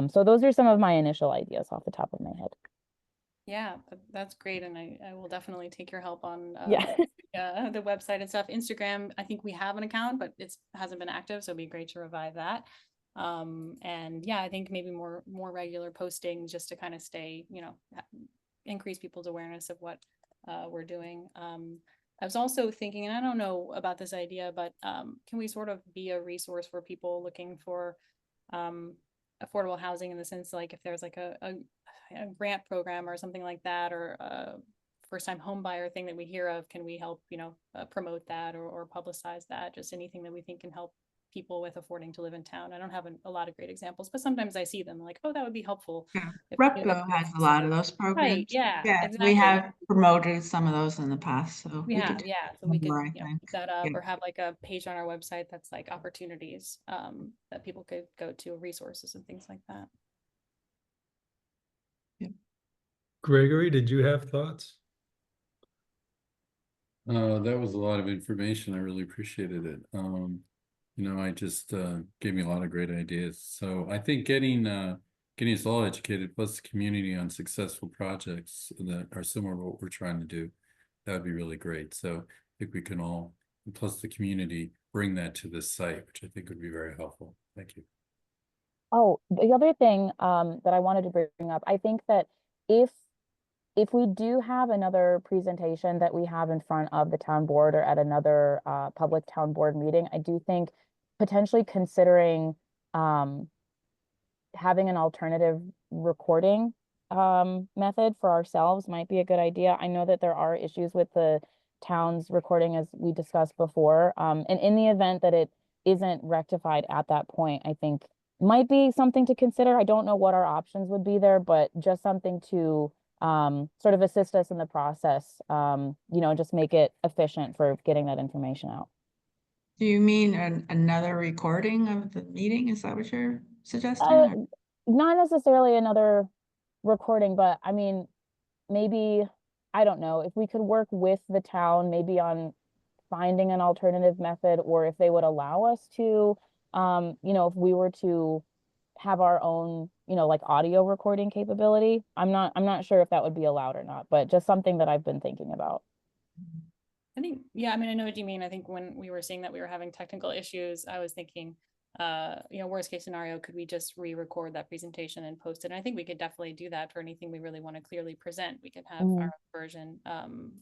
So those are some of my initial ideas off the top of my head. Yeah, that's great, and I will definitely take your help on Yeah. the website and stuff. Instagram, I think we have an account, but it hasn't been active, so it'd be great to revive that. And yeah, I think maybe more regular posting just to kind of stay, you know, increase people's awareness of what we're doing. I was also thinking, and I don't know about this idea, but can we sort of be a resource for people looking for affordable housing, in the sense like if there's like a grant program or something like that, or a first time home buyer thing that we hear of, can we help, you know, promote that or publicize that? Just anything that we think can help people with affording to live in town. I don't have a lot of great examples, but sometimes I see them like, oh, that would be helpful. Yeah. If Repco has a lot of those right, programs. yeah, Yeah, we exactly. have promoted some of those in the past, so We we have, could do yeah, so we could, more, I you know, think. keep that up, Yeah. or have like a page on our website that's like opportunities that people could go to, resources and things like that. Gregory, did you have thoughts? That was a lot of information. I really appreciated it. You know, I just gave me a lot of great ideas. So I think getting us all educated, plus the community on successful projects that are similar to what we're trying to do, that would be really great. So I think we can all, plus the community, bring that to this site, which I think would be very helpful. Thank you. Oh, the other thing that I wanted to bring up, I think that if we do have another presentation that we have in front of the town board or at another public town board meeting, I do think potentially considering having an alternative recording method for ourselves might be a good idea. I know that there are issues with the town's recording, as we discussed before. And in the event that it isn't rectified at that point, I think might be something to consider. I don't know what our options would be there, but just something to sort of assist us in the process, you know, just make it efficient for getting that information out. Do you mean another recording of the meeting? Is that what you're suggesting? Uh, Not necessarily another recording, but I mean, maybe, I don't know, if we could work with the town, maybe on finding an alternative method, or if they would allow us to, you know, if we were to have our own, you know, like audio recording capability. I'm not sure if that would be allowed or not, but just something that I've been thinking about. I think, yeah, I mean, I know what you mean. I think when we were seeing that we were having technical issues, I was thinking, you know, worst case scenario, could we just re-record that presentation and post it? And I think we could definitely do that for anything we really want to clearly present. We could have our own version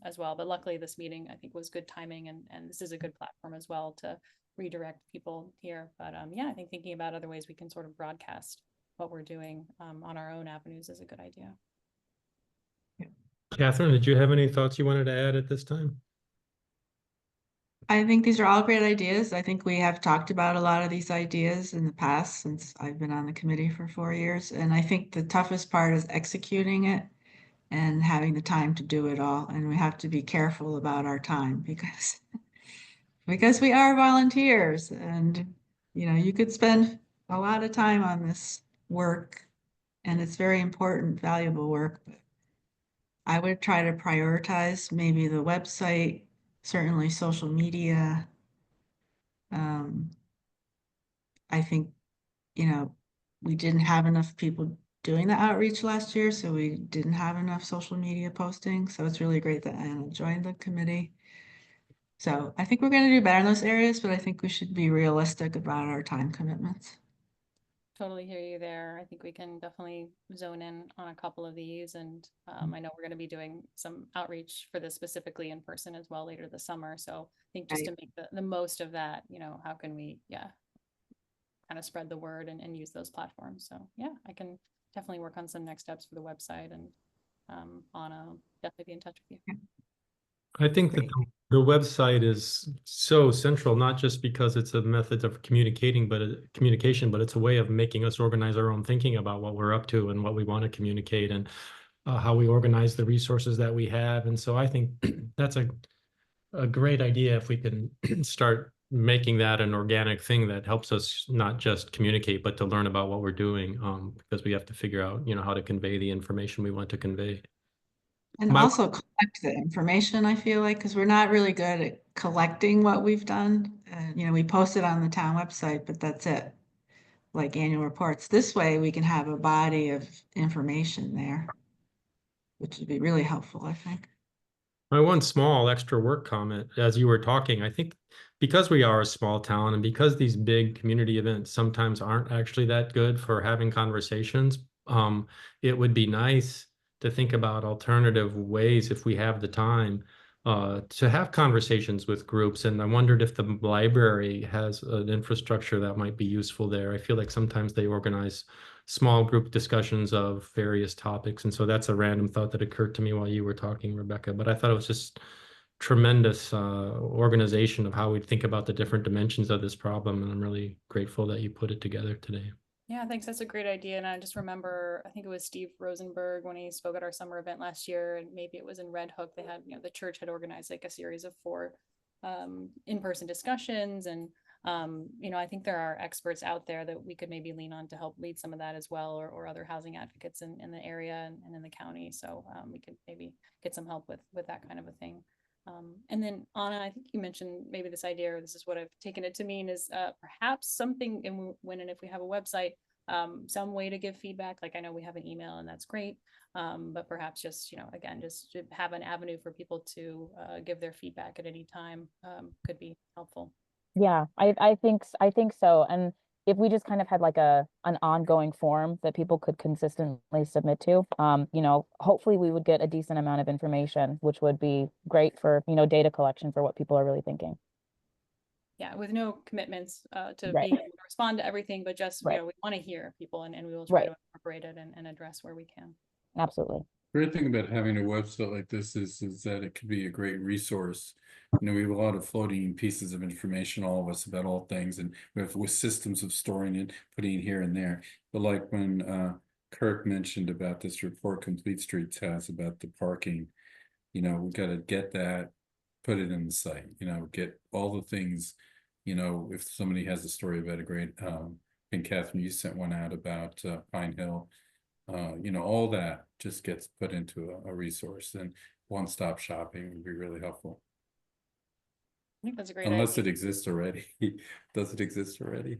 as well. But luckily this meeting, I think, was good timing, and this is a good platform as well to redirect people here. But yeah, I think thinking about other ways we can sort of broadcast what we're doing on our own avenues is a good idea. Catherine, did you have any thoughts you wanted to add at this time? I think these are all great ideas. I think we have talked about a lot of these ideas in the past since I've been on the committee for 4 years. And I think the toughest part is executing it and having the time to do it all. And we have to be careful about our time because we are volunteers, and you know, you could spend a lot of time on this work, and it's very important, valuable work, but I would try to prioritize maybe the website, certainly social media. I think, you know, we didn't have enough people doing the outreach last year, so we didn't have enough social media posting. So it's really great that Anna joined the committee. So I think we're going to do better in those areas, but I think we should be realistic about our time commitments. Totally hear you there. I think we can definitely zone in on a couple of these, and I know we're going to be doing some outreach for this specifically in person as well later this summer. So I think just to make the most of that, you know, how can we, yeah, kind of spread the word and use those platforms. So yeah, I can definitely work on some next steps for the website, and Anna, definitely be in touch with you. I think that the website is so central, not just because it's a method of communicating, but communication, but it's a way of making us organize our own thinking about what we're up to and what we want to communicate, and how we organize the resources that we have. And so I think that's a great idea if we can start making that an organic thing that helps us not just communicate, but to learn about what we're doing, because we have to figure out, how to convey the information we want to convey. And My- also collect the information, I feel like, because we're not really good at collecting what we've done. We post it on the town website, but that's it. Like annual reports. This way we can have a body of information there, which would be really helpful, I think. My one small extra work comment, as you were talking, I think because we are a small town and because these big community events sometimes aren't actually that good for having conversations, it would be nice to think about alternative ways if we have the time to have conversations with groups. And I wondered if the library has an infrastructure that might be useful there. I feel like sometimes they organize small group discussions of various topics. And so that's a random thought that occurred to me while you were talking, Rebecca. But I thought it was just tremendous organization of how we think about the different dimensions of this problem. And I'm really grateful that you put it together today. Yeah, thanks. That's a great idea. And I just remember, I think it was Steve Rosenberg when he spoke at our summer event last year, and maybe it was in Red Hook. They had, the church had organized like a series of 4 in-person discussions. And, I think there are experts out there that we could maybe lean on to help lead some of that as well, or other housing advocates in the area and in the county. So we could maybe get some help with that kind of a thing. And then Anna, I think you mentioned maybe this idea, or this is what I've taken it to mean, is perhaps something, and when and if we have a website, some way to give feedback. Like I know we have an email and that's great, but perhaps just, again, just to have an avenue for people to give their feedback at any time could be helpful. Yeah, I think so. And if we just kind of had like an ongoing form that people could consistently submit to, hopefully we would get a decent amount of information, which would be great for, data collection for what people are really thinking. Yeah, with no commitments to Right. being able to respond to everything, but just, Right. we want to hear people, and we will try Right. to incorporate it and address where we can. Absolutely. Great thing about having a website like this is that it could be a great resource. We have a lot of floating pieces of information, all of us, about all things, and with systems of storing it, putting it here and there. But like when Kirk mentioned about this report Complete Streets has about the parking, we got to get that, put it in the site, get all the things, if somebody has a story about a great, and Catherine, you sent one out about Pine Hill. All that just gets put into a resource, and one-stop shopping would be really helpful. I think that's a great Unless idea. it exists already. Does it exist already?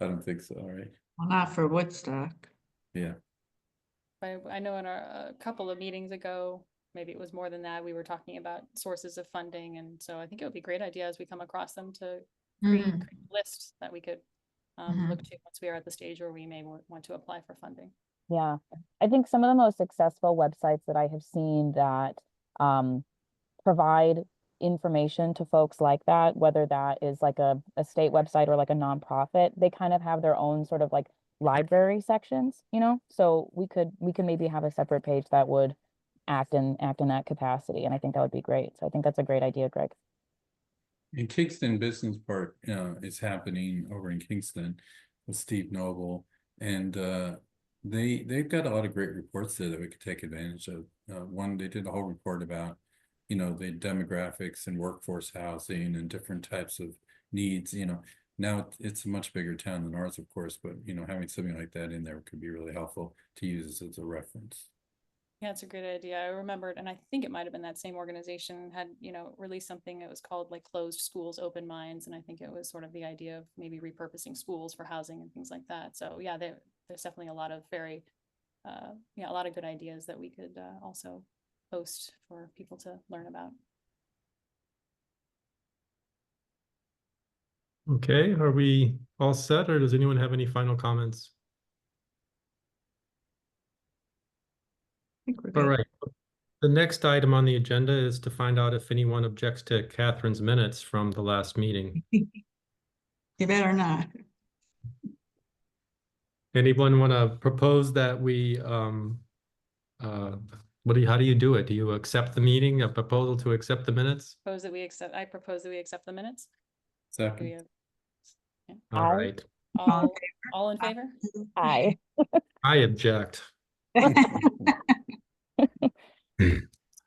I don't think so, right? Well, not for Woodstock. Yeah. I know in a couple of meetings ago, maybe it was more than that, we were talking about sources of funding. And so I think it would be a great idea as we come across them to create a list that we could look to once we are at the stage where we may want to apply for funding. Yeah, I think some of the most successful websites that I have seen that provide information to folks like that, whether that is like a state website or like a nonprofit, they kind of have their own sort of like library sections, so we could maybe have a separate page that would act in that capacity. And I think that would be great. So I think that's a great idea, Greg. In Kingston Business Park is happening over in Kingston with Steve Noble, and they've got a lot of great reports there that we could take advantage of. One, they did a whole report about the demographics and workforce housing and different types of needs. Now it's a much bigger town than ours, of course, but having something like that in there could be really helpful to use as a reference. Yeah, it's a great idea. I remembered, and I think it might have been that same organization had, released something that was called like Closed Schools, Open Minds. And I think it was sort of the idea of maybe repurposing schools for housing and things like that. So yeah, there's definitely a lot of a lot of good ideas that we could also post for people to learn about. Okay, are we all set, or does anyone have any final comments? I think we're All good. right. The next item on the agenda is to find out if anyone objects to Catherine's minutes from the last meeting. You better not. Anyone want to propose that we, how do you do it? Do you accept the meeting, a proposal to accept the minutes? I propose that we accept the minutes. Do Second. we have All Aye. right. all in favor? Aye. I object.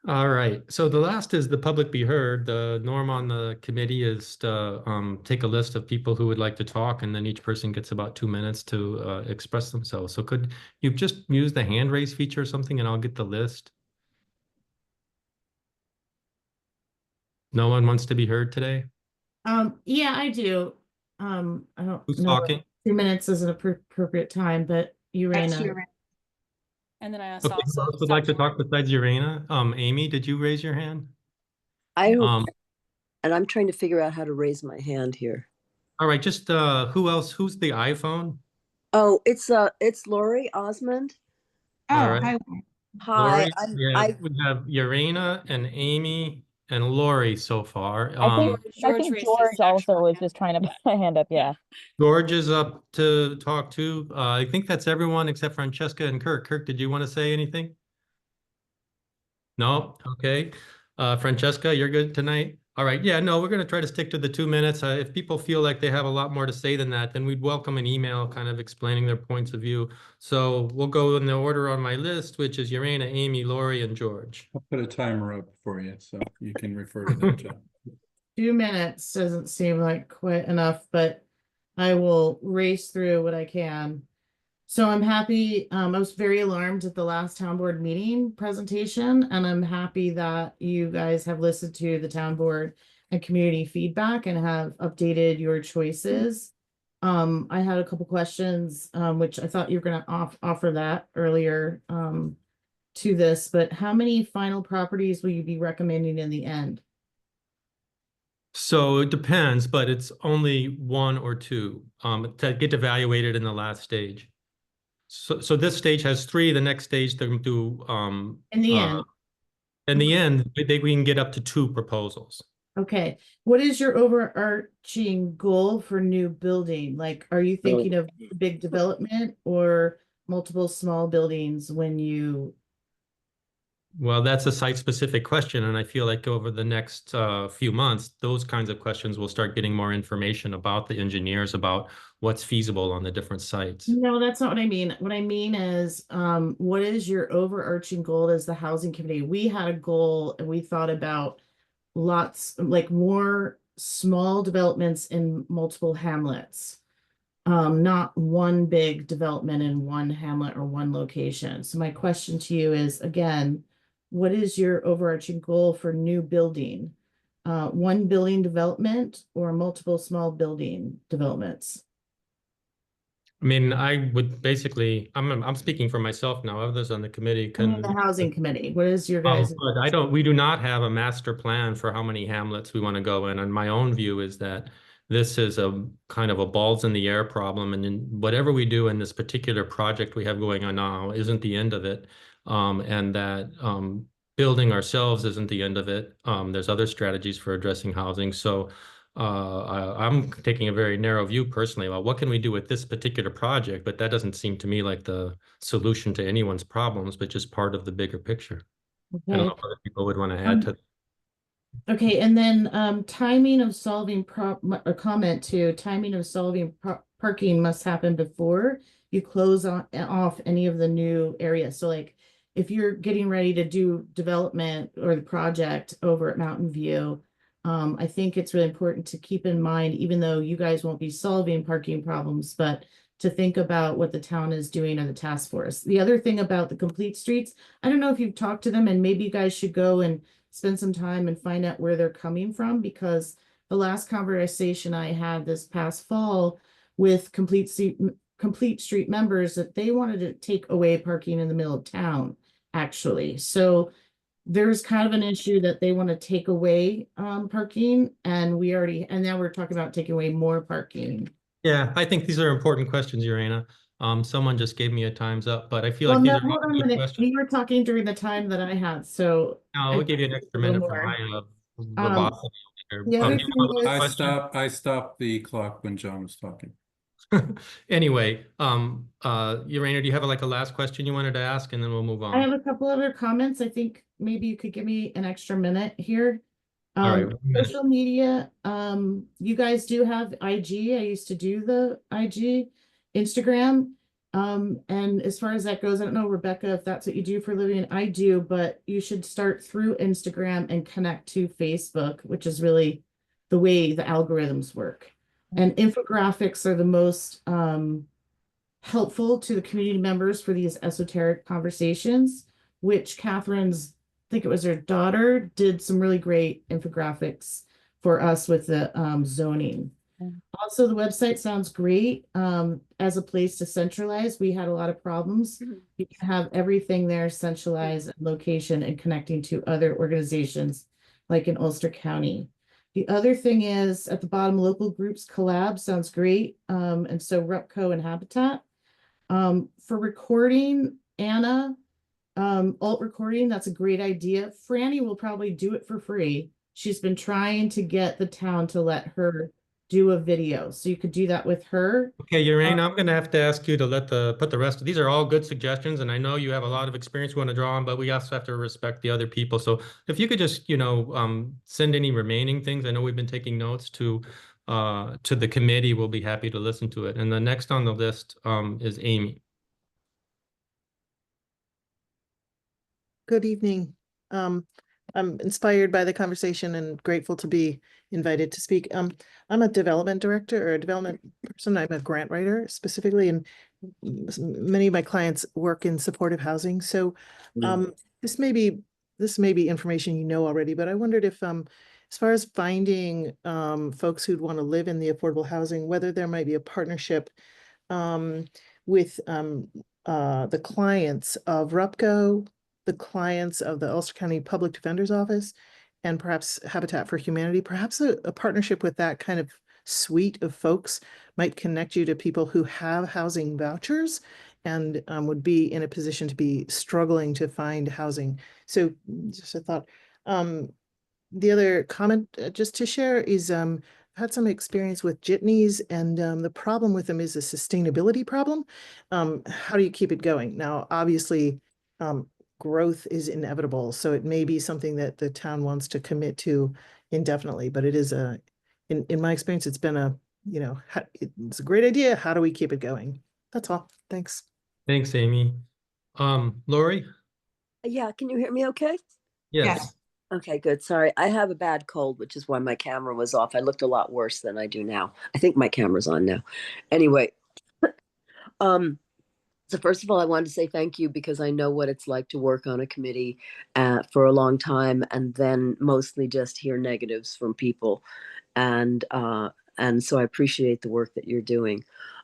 All right, so the last is the public be heard. The norm on the committee is to take a list of people who would like to talk, and then each person gets about 2 minutes to express themselves. So could you just use the hand raise feature or something, and I'll get the list? No one wants to be heard today? Yeah, I do. I don't Who's know if talking? 2 minutes is an appropriate time, but That's Urena. your, And then I Okay, who also else would like to talk besides Urena? Amy, did you raise your hand? I, Um, and I'm trying to figure out how to raise my hand here. all right, just who else? Who's the iPhone? Oh, it's Lori Osmond. All oh, right. hi. Hi, Lori, yeah, we have Urena and Amy and Lori so far. I think George raised his George also actual was hand. just trying to put my hand up. Yeah. George is up to talk too. I think that's everyone except Francesca and Kirk. Kirk, did you want to say anything? No? Okay. Francesca, you're good tonight? All right. Yeah, no, we're going to try to stick to the 2 minutes. If people feel like they have a lot more to say than that, then we'd welcome an email kind of explaining their points of view. So we'll go in the order on my list, which is Urena, Amy, Lori, and George. I'll put a timer up for you, so you can refer to that, John. 2 minutes doesn't seem like quite enough, but I will race through what I can. So I'm happy. I was very alarmed at the last town board meeting presentation, and I'm happy that you guys have listened to the town board and community feedback and have updated your choices. I had a couple questions, which I thought you were going to offer that earlier to this, but how many final properties will you be recommending in the end? So it depends, but it's only one or two to get evaluated in the last stage. So this stage has three. The next stage they're going to do In the end. in the end, we can get up to two proposals. Okay, what is your overarching goal for new building? Like, are you thinking of big development or multiple small buildings when you? Well, that's a site-specific question, and I feel like over the next few months, those kinds of questions will start getting more information about the engineers, about what's feasible on the different sites. No, that's not what I mean. What I mean is, what is your overarching goal as the housing committee? We had a goal and we thought about lots, like more small developments in multiple hamlets. Not one big development in one hamlet or one location. So my question to you is, again, what is your overarching goal for new building? One building development or multiple small building developments? I mean, I would basically, I'm speaking for myself now. Others on the committee I mean, can. the housing committee, what is your guys? But we do not have a master plan for how many hamlets we want to go in. And my own view is that this is a kind of a balls in the air problem. And then whatever we do in this particular project we have going on now isn't the end of it. And that building ourselves isn't the end of it. There's other strategies for addressing housing. So I'm taking a very narrow view personally about what can we do with this particular project, but that doesn't seem to me like the solution to anyone's problems, but just part of the bigger picture. I don't know Okay. if other people would want to add to. Okay, and then timing of solving a comment to timing of solving parking must happen before you close off any of the new areas. So like if you're getting ready to do development or the project over at Mountain View, I think it's really important to keep in mind, even though you guys won't be solving parking problems, but to think about what the town is doing or the task force. The other thing about the complete streets, I don't know if you've talked to them, and maybe you guys should go and spend some time and find out where they're coming from, because the last conversation I had this past fall with complete street members, that they wanted to take away parking in the middle of town, actually. So there's kind of an issue that they want to take away parking, and now we're talking about taking away more parking. Yeah, I think these are important questions, Urena. Someone just gave me a times up, but I feel Well, like these no, are hold on a good minute. questions. We were talking during the time that I had, so. No, we'll give you an extra A little minute for more. my verbosity here. The other You thing have a is- question? I stopped the clock when John was talking. Anyway, Urena, do you have like a last question you wanted to ask, and then we'll move I on? have a couple other comments. I think maybe you could give me an extra minute here. All right, 1 minute. Social media, you guys do have IG. I used to do the IG, Instagram. And as far as that goes, I don't know, Rebecca, if that's what you do for a living. I do, but you should start through Instagram and connect to Facebook, which is really the way the algorithms work. And infographics are the most helpful to the community members for these esoteric conversations, which Catherine's, I think it was her daughter, did some really great infographics for us with the zoning. Also, the website sounds great as a place to centralize. We had a lot of problems. You can have everything there centralized location and connecting to other organizations like in Ulster County. The other thing is at the bottom, local groups collab sounds great. And so Repco and Habitat. For recording, Anna, alt recording, that's a great idea. Franny will probably do it for free. She's been trying to get the town to let her do a video. So you could do that with her. Okay, Urain, I'm gonna have to ask you to put the rest of, these are all good suggestions, and I know you have a lot of experience you want to draw on, but we also have to respect the other people. So if you could just, send any remaining things, I know we've been taking notes to the committee, we'll be happy to listen to it. And the next on the list is Amy. Good evening. I'm inspired by the conversation and grateful to be invited to speak. I'm a development director or a development person. I'm a grant writer specifically, and many of my clients work in supportive housing. So this may be information you know already, but I wondered if as far as finding folks who'd want to live in the affordable housing, whether there might be a partnership with the clients of RUPCO, the clients of the Ulster County Public Defender's Office, and perhaps Habitat for Humanity. Perhaps a partnership with that kind of suite of folks might connect you to people who have housing vouchers and would be in a position to be struggling to find housing. So just a thought. The other comment just to share is I've had some experience with jitneys, and the problem with them is a sustainability problem. How do you keep it going? Now, obviously, growth is inevitable, so it may be something that the town wants to commit to indefinitely, but it is in my experience, it's been it's a great idea. How do we keep it going? That's all. Thanks. Thanks, Amy. Lori? Yeah, can you hear me okay? Yes. Okay, good. Sorry, I have a bad cold, which is why my camera was off. I looked a lot worse than I do now. I think my camera's on now. Anyway, so first of all, I wanted to say thank you because I know what it's like to work on a committee for a long time and then mostly just hear negatives from people. And so I appreciate the work that you're doing.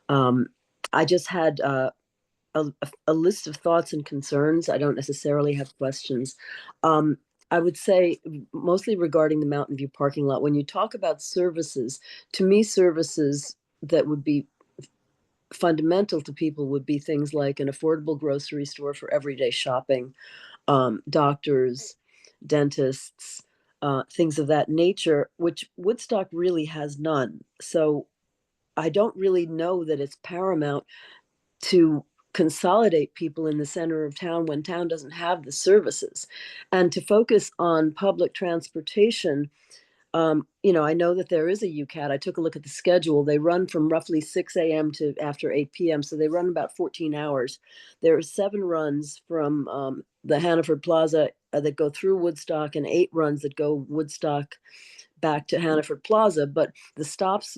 I just had a list of thoughts and concerns. I don't necessarily have questions. I would say mostly regarding the Mountain View parking lot, when you talk about services, to me, services that would be fundamental to people would be things like an affordable grocery store for everyday shopping, doctors, dentists, things of that nature, which Woodstock really has none. So I don't really know that it's paramount to consolidate people in the center of town when town doesn't have the services, and to focus on public transportation. I know that there is a UCAT. I took a look at the schedule. They run from roughly 6 a.m. to after 8 p.m. So they run about 14 hours. There are 7 runs from the Hannaford Plaza that go through Woodstock, and 8 runs that go Woodstock back to Hannaford Plaza. But the stops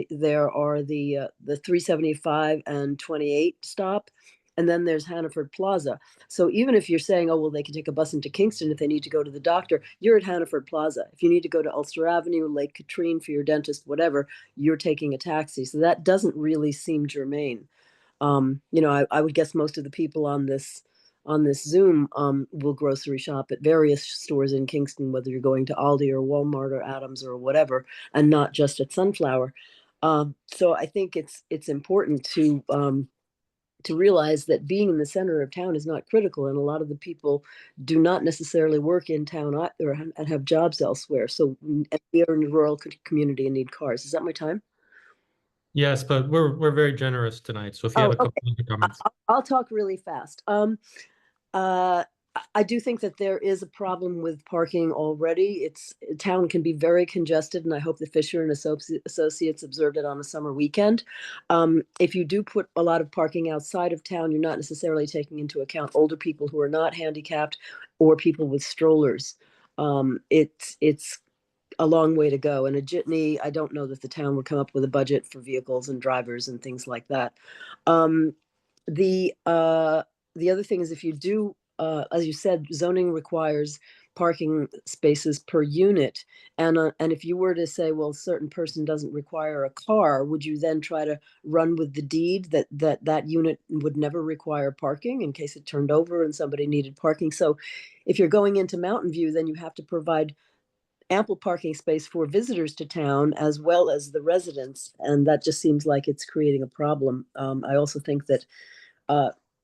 there are the 375 and 28 stop. And then there's Hannaford Plaza. So even if you're saying, oh, well, they can take a bus into Kingston if they need to go to the doctor, you're at Hannaford Plaza. If you need to go to Ulster Avenue, Lake Katrine for your dentist, whatever, you're taking a taxi. So that doesn't really seem germane. I would guess most of the people on this Zoom will grocery shop at various stores in Kingston, whether you're going to Aldi or Walmart or Adams or whatever, and not just at Sunflower. So I think it's important to realize that being in the center of town is not critical, and a lot of the people do not necessarily work in town or and have jobs elsewhere. So we are in a rural community and need cars. Is that my time? Yes, but we're very generous tonight. So if you have a couple of comments. I'll talk really fast. I do think that there is a problem with parking already. Town can be very congested, and I hope the Fisher and Associates observed it on a summer weekend. If you do put a lot of parking outside of town, you're not necessarily taking into account older people who are not handicapped or people with strollers. It's a long way to go. And a jitney, I don't know that the town would come up with a budget for vehicles and drivers and things like that. Um, the other thing is, if you do, as you said, zoning requires parking spaces per unit, and if you were to say, well, a certain person doesn't require a car, would you then try to run with the deed that unit would never require parking in case it turned over and somebody needed parking? So if you're going into Mountain View, then you have to provide ample parking space for visitors to town as well as the residents, and that just seems like it's creating a problem. I also think that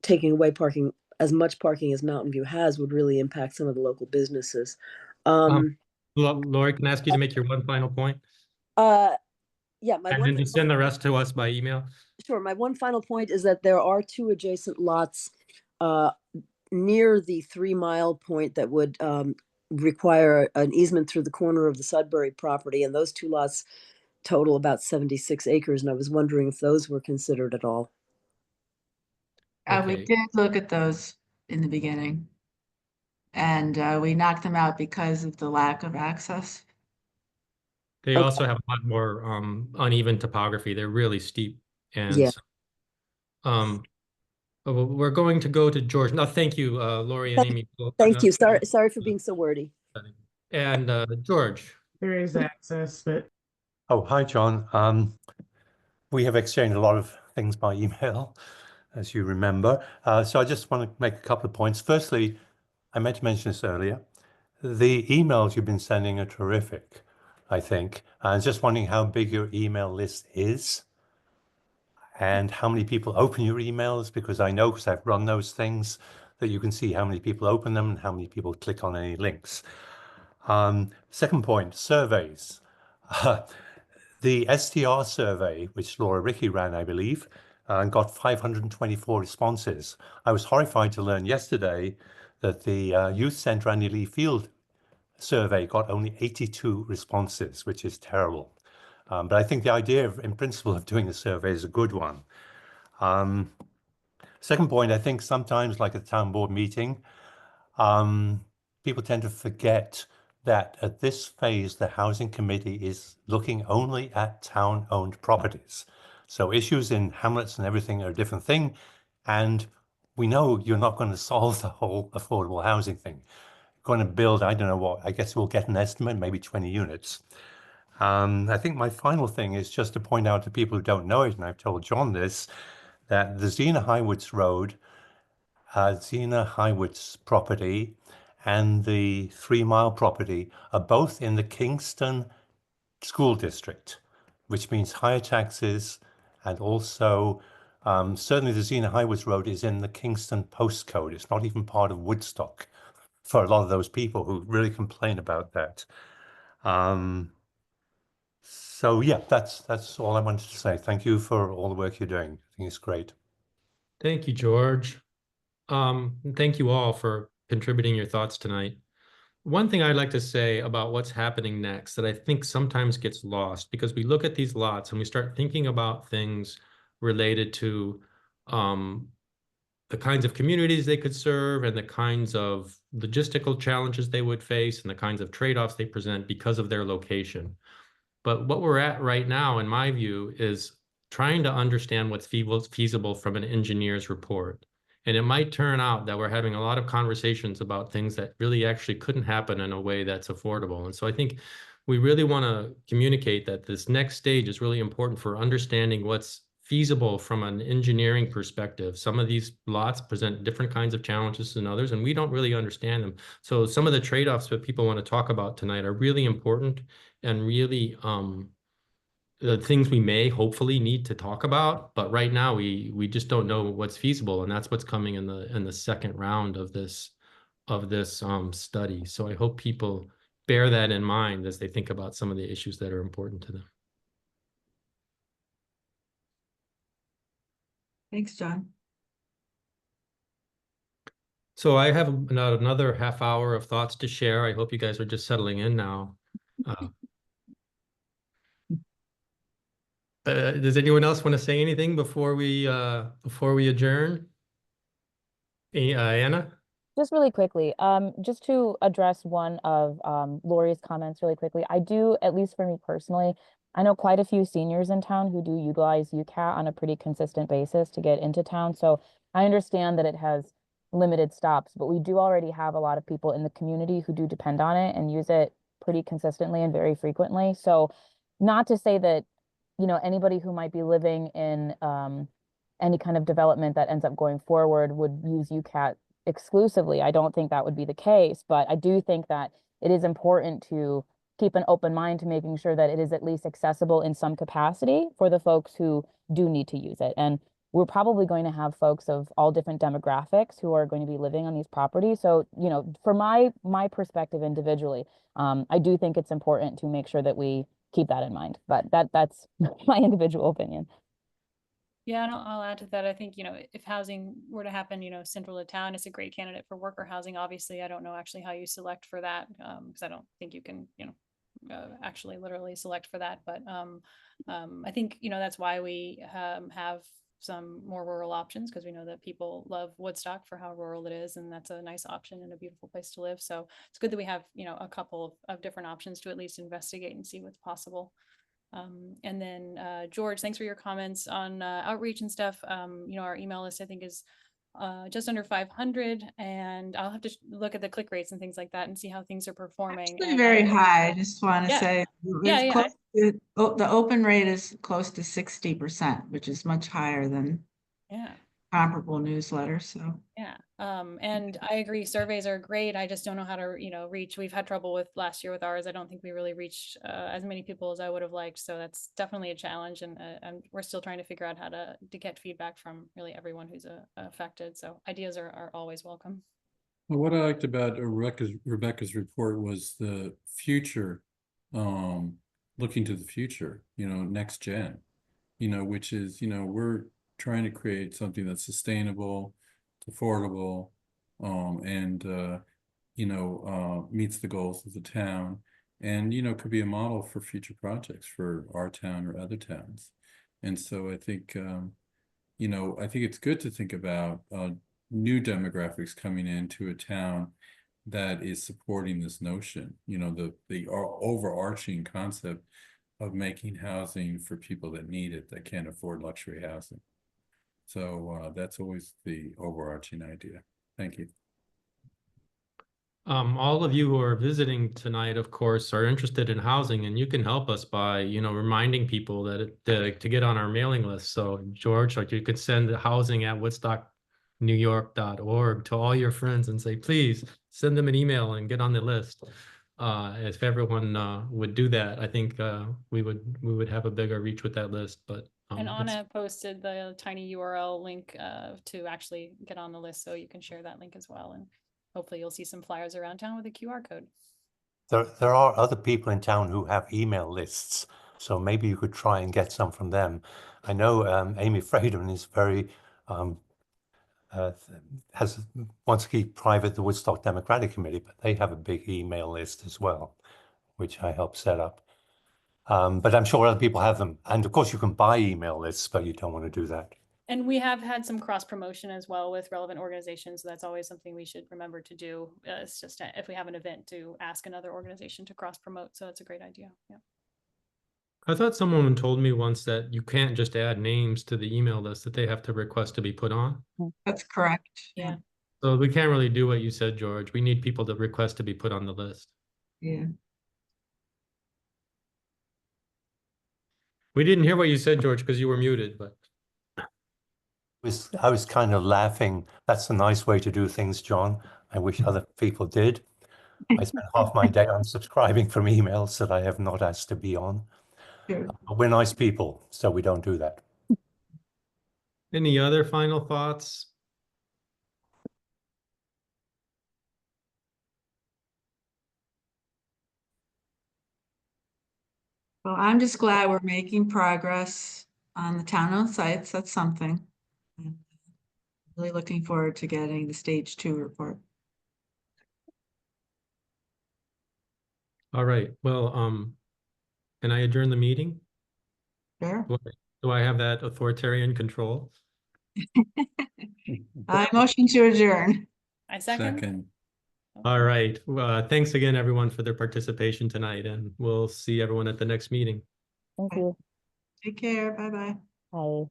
taking away parking, as much parking as Mountain View has, would really impact some of the local businesses. Lori, can I ask you to make your one final point? Yeah, my And one then just send the rest to us by email. sure. My one final point is that there are two adjacent lots near the 3 Mile point that would require an easement through the corner of the Sudbury property, and those two lots total about 76 acres, and I was wondering if those were considered at all. We Okay. did look at those in the beginning. And we knocked them out because of the lack of access. They Okay. also have a lot more uneven topography. They're really steep. And Yeah. we're going to go to George. No, thank you, Lori and Amy. Thank you. Sorry for being so wordy. And George. There is access, but Oh, hi, John. We have exchanged a lot of things by email, as you remember. So I just want to make a couple of points. Firstly, I meant to mention this earlier. The emails you've been sending are terrific, I think. I'm just wondering how big your email list is and how many people open your emails, because I know, because I've run those things, that you can see how many people open them and how many people click on any links. Second point, surveys. The STR survey, which Laura Ricky ran, I believe, got 524 responses. I was horrified to learn yesterday that the Youth Centre Annie Lee Field survey got only 82 responses, which is terrible. But I think the idea, in principle, of doing a survey is a good one. Second point, I think sometimes, like at the town board meeting, people tend to forget that at this phase, the housing committee is looking only at town-owned properties. So issues in hamlets and everything are a different thing. And we know you're not going to solve the whole affordable housing thing. You're going to build, I don't know what, I guess we'll get an estimate, maybe 20 units. I think my final thing is just to point out to people who don't know it, and I've told John this, that the Xena Highwoods Road, Xena Highwoods property and the 3 Mile property are both in the Kingston School District, which means higher taxes, and also certainly the Xena Highwoods Road is in the Kingston postcode. It's not even part of Woodstock for a lot of those people who really complain about that. So yeah, that's all I wanted to say. Thank you for all the work you're doing. I think it's great. Thank you, George. Thank you all for contributing your thoughts tonight. One thing I'd like to say about what's happening next that I think sometimes gets lost, because we look at these lots and we start thinking about things related to the kinds of communities they could serve and the kinds of logistical challenges they would face and the kinds of trade-offs they present because of their location. But what we're at right now, in my view, is trying to understand what's feasible from an engineer's report. And it might turn out that we're having a lot of conversations about things that really actually couldn't happen in a way that's affordable. And so I think we really want to communicate that this next stage is really important for understanding what's feasible from an engineering perspective. Some of these lots present different kinds of challenges than others, and we don't really understand them. So some of the trade-offs that people want to talk about tonight are really important and really the things we may hopefully need to talk about, but right now we just don't know what's feasible, and that's what's coming in the second round of this study. So I hope people bear that in mind as they think about some of the issues that are important to them. Thanks, John. So I have another half hour of thoughts to share. I hope you guys are just settling in now. Does anyone else want to say anything before we adjourn? Anna? Just really quickly, just to address one of Lori's comments really quickly, I do, at least for me personally, I know quite a few seniors in town who do utilize UCAT on a pretty consistent basis to get into town. So I understand that it has limited stops, but we do already have a lot of people in the community who do depend on it and use it pretty consistently and very frequently. So not to say that, anybody who might be living in any kind of development that ends up going forward would use UCAT exclusively. I don't think that would be the case, but I do think that it is important to keep an open mind to making sure that it is at least accessible in some capacity for the folks who do need to use it. And we're probably going to have folks of all different demographics who are going to be living on these properties. So, for my perspective individually, I do think it's important to make sure that we keep that in mind. But that's my individual opinion. Yeah, and I'll add to that. I think, if housing were to happen, central to town, it's a great candidate for worker housing. Obviously, I don't know actually how you select for that, because I don't think you can, actually literally select for that. But I think, that's why we have some more rural options, because we know that people love Woodstock for how rural it is, and that's a nice option and a beautiful place to live. So it's good that we have, a couple of different options to at least investigate and see what's possible. And then George, thanks for your comments on outreach and stuff. Our email list I think is just under 500, and I'll have to look at the click rates and things like that and see how things are performing. Actually And very high. I just want to Yeah. say Yeah, it's yeah, close to, the open rate is close to 60%, which is much higher than yeah. comparable newsletters. So Yeah, and I agree, surveys are great. I just don't know how to, reach. We've had trouble with last year with ours. I don't think we really reached as many people as I would have liked. So that's definitely a challenge, and we're still trying to figure out how to get feedback from really everyone who's affected. So ideas are always welcome. Well, what I liked about Rebecca's report was the future, looking to the future, next gen, which is, we're trying to create something that's sustainable, affordable, and meets the goals of the town, and could be a model for future projects for our town or other towns. And so I think I think it's good to think about new demographics coming into a town that is supporting this notion, the overarching concept of making housing for people that need it, that can't afford luxury housing. So that's always the overarching idea. Thank you. All of you who are visiting tonight, of course, are interested in housing, and you can help us by, reminding people that to get on our mailing list. So George, like you could send housing at woodstocknewyork.org to all your friends and say, please send them an email and get on the list. If everyone would do that, I think we would have a bigger reach with that list. But And Anna posted the tiny URL link to actually get on the list, so you can share that link as well. And hopefully you'll see some flyers around town with a QR code. There are other people in town who have email lists, so maybe you could try and get some from them. I know Amy Friedman is very wants to keep private the Woodstock Democratic Committee, but they have a big email list as well, which I helped set up. But I'm sure other people have them, and of course you can buy email lists, but you don't want to do that. And we have had some cross promotion as well with relevant organizations. So that's always something we should remember to do. It's just if we have an event to ask another organization to cross promote. So it's a great idea. Yeah. I thought someone told me once that you can't just add names to the email list, that they have to request to be put on. that's correct. Yeah. So we can't really do what you said, George. We need people to request to be put on the list. Yeah. We didn't hear what you said, George, because you were muted, but. I was kind of laughing. That's a nice way to do things, John. I wish other people did. I spend half my day unsubscribing from emails that I have not asked to be on. Sure. But we're nice people, so we don't do that. Any other final thoughts? Well, I'm just glad we're making progress on the town-owned sites. That's something. Really looking forward to getting the stage 2 report. All right, well, can I adjourn the meeting? Sure. Do I have that authoritarian control? I motion to adjourn. I second. Second. All right, thanks again, everyone, for their participation tonight, and we'll see everyone at the next meeting. Thank Okay. you. Take care. Bye-bye. Bye.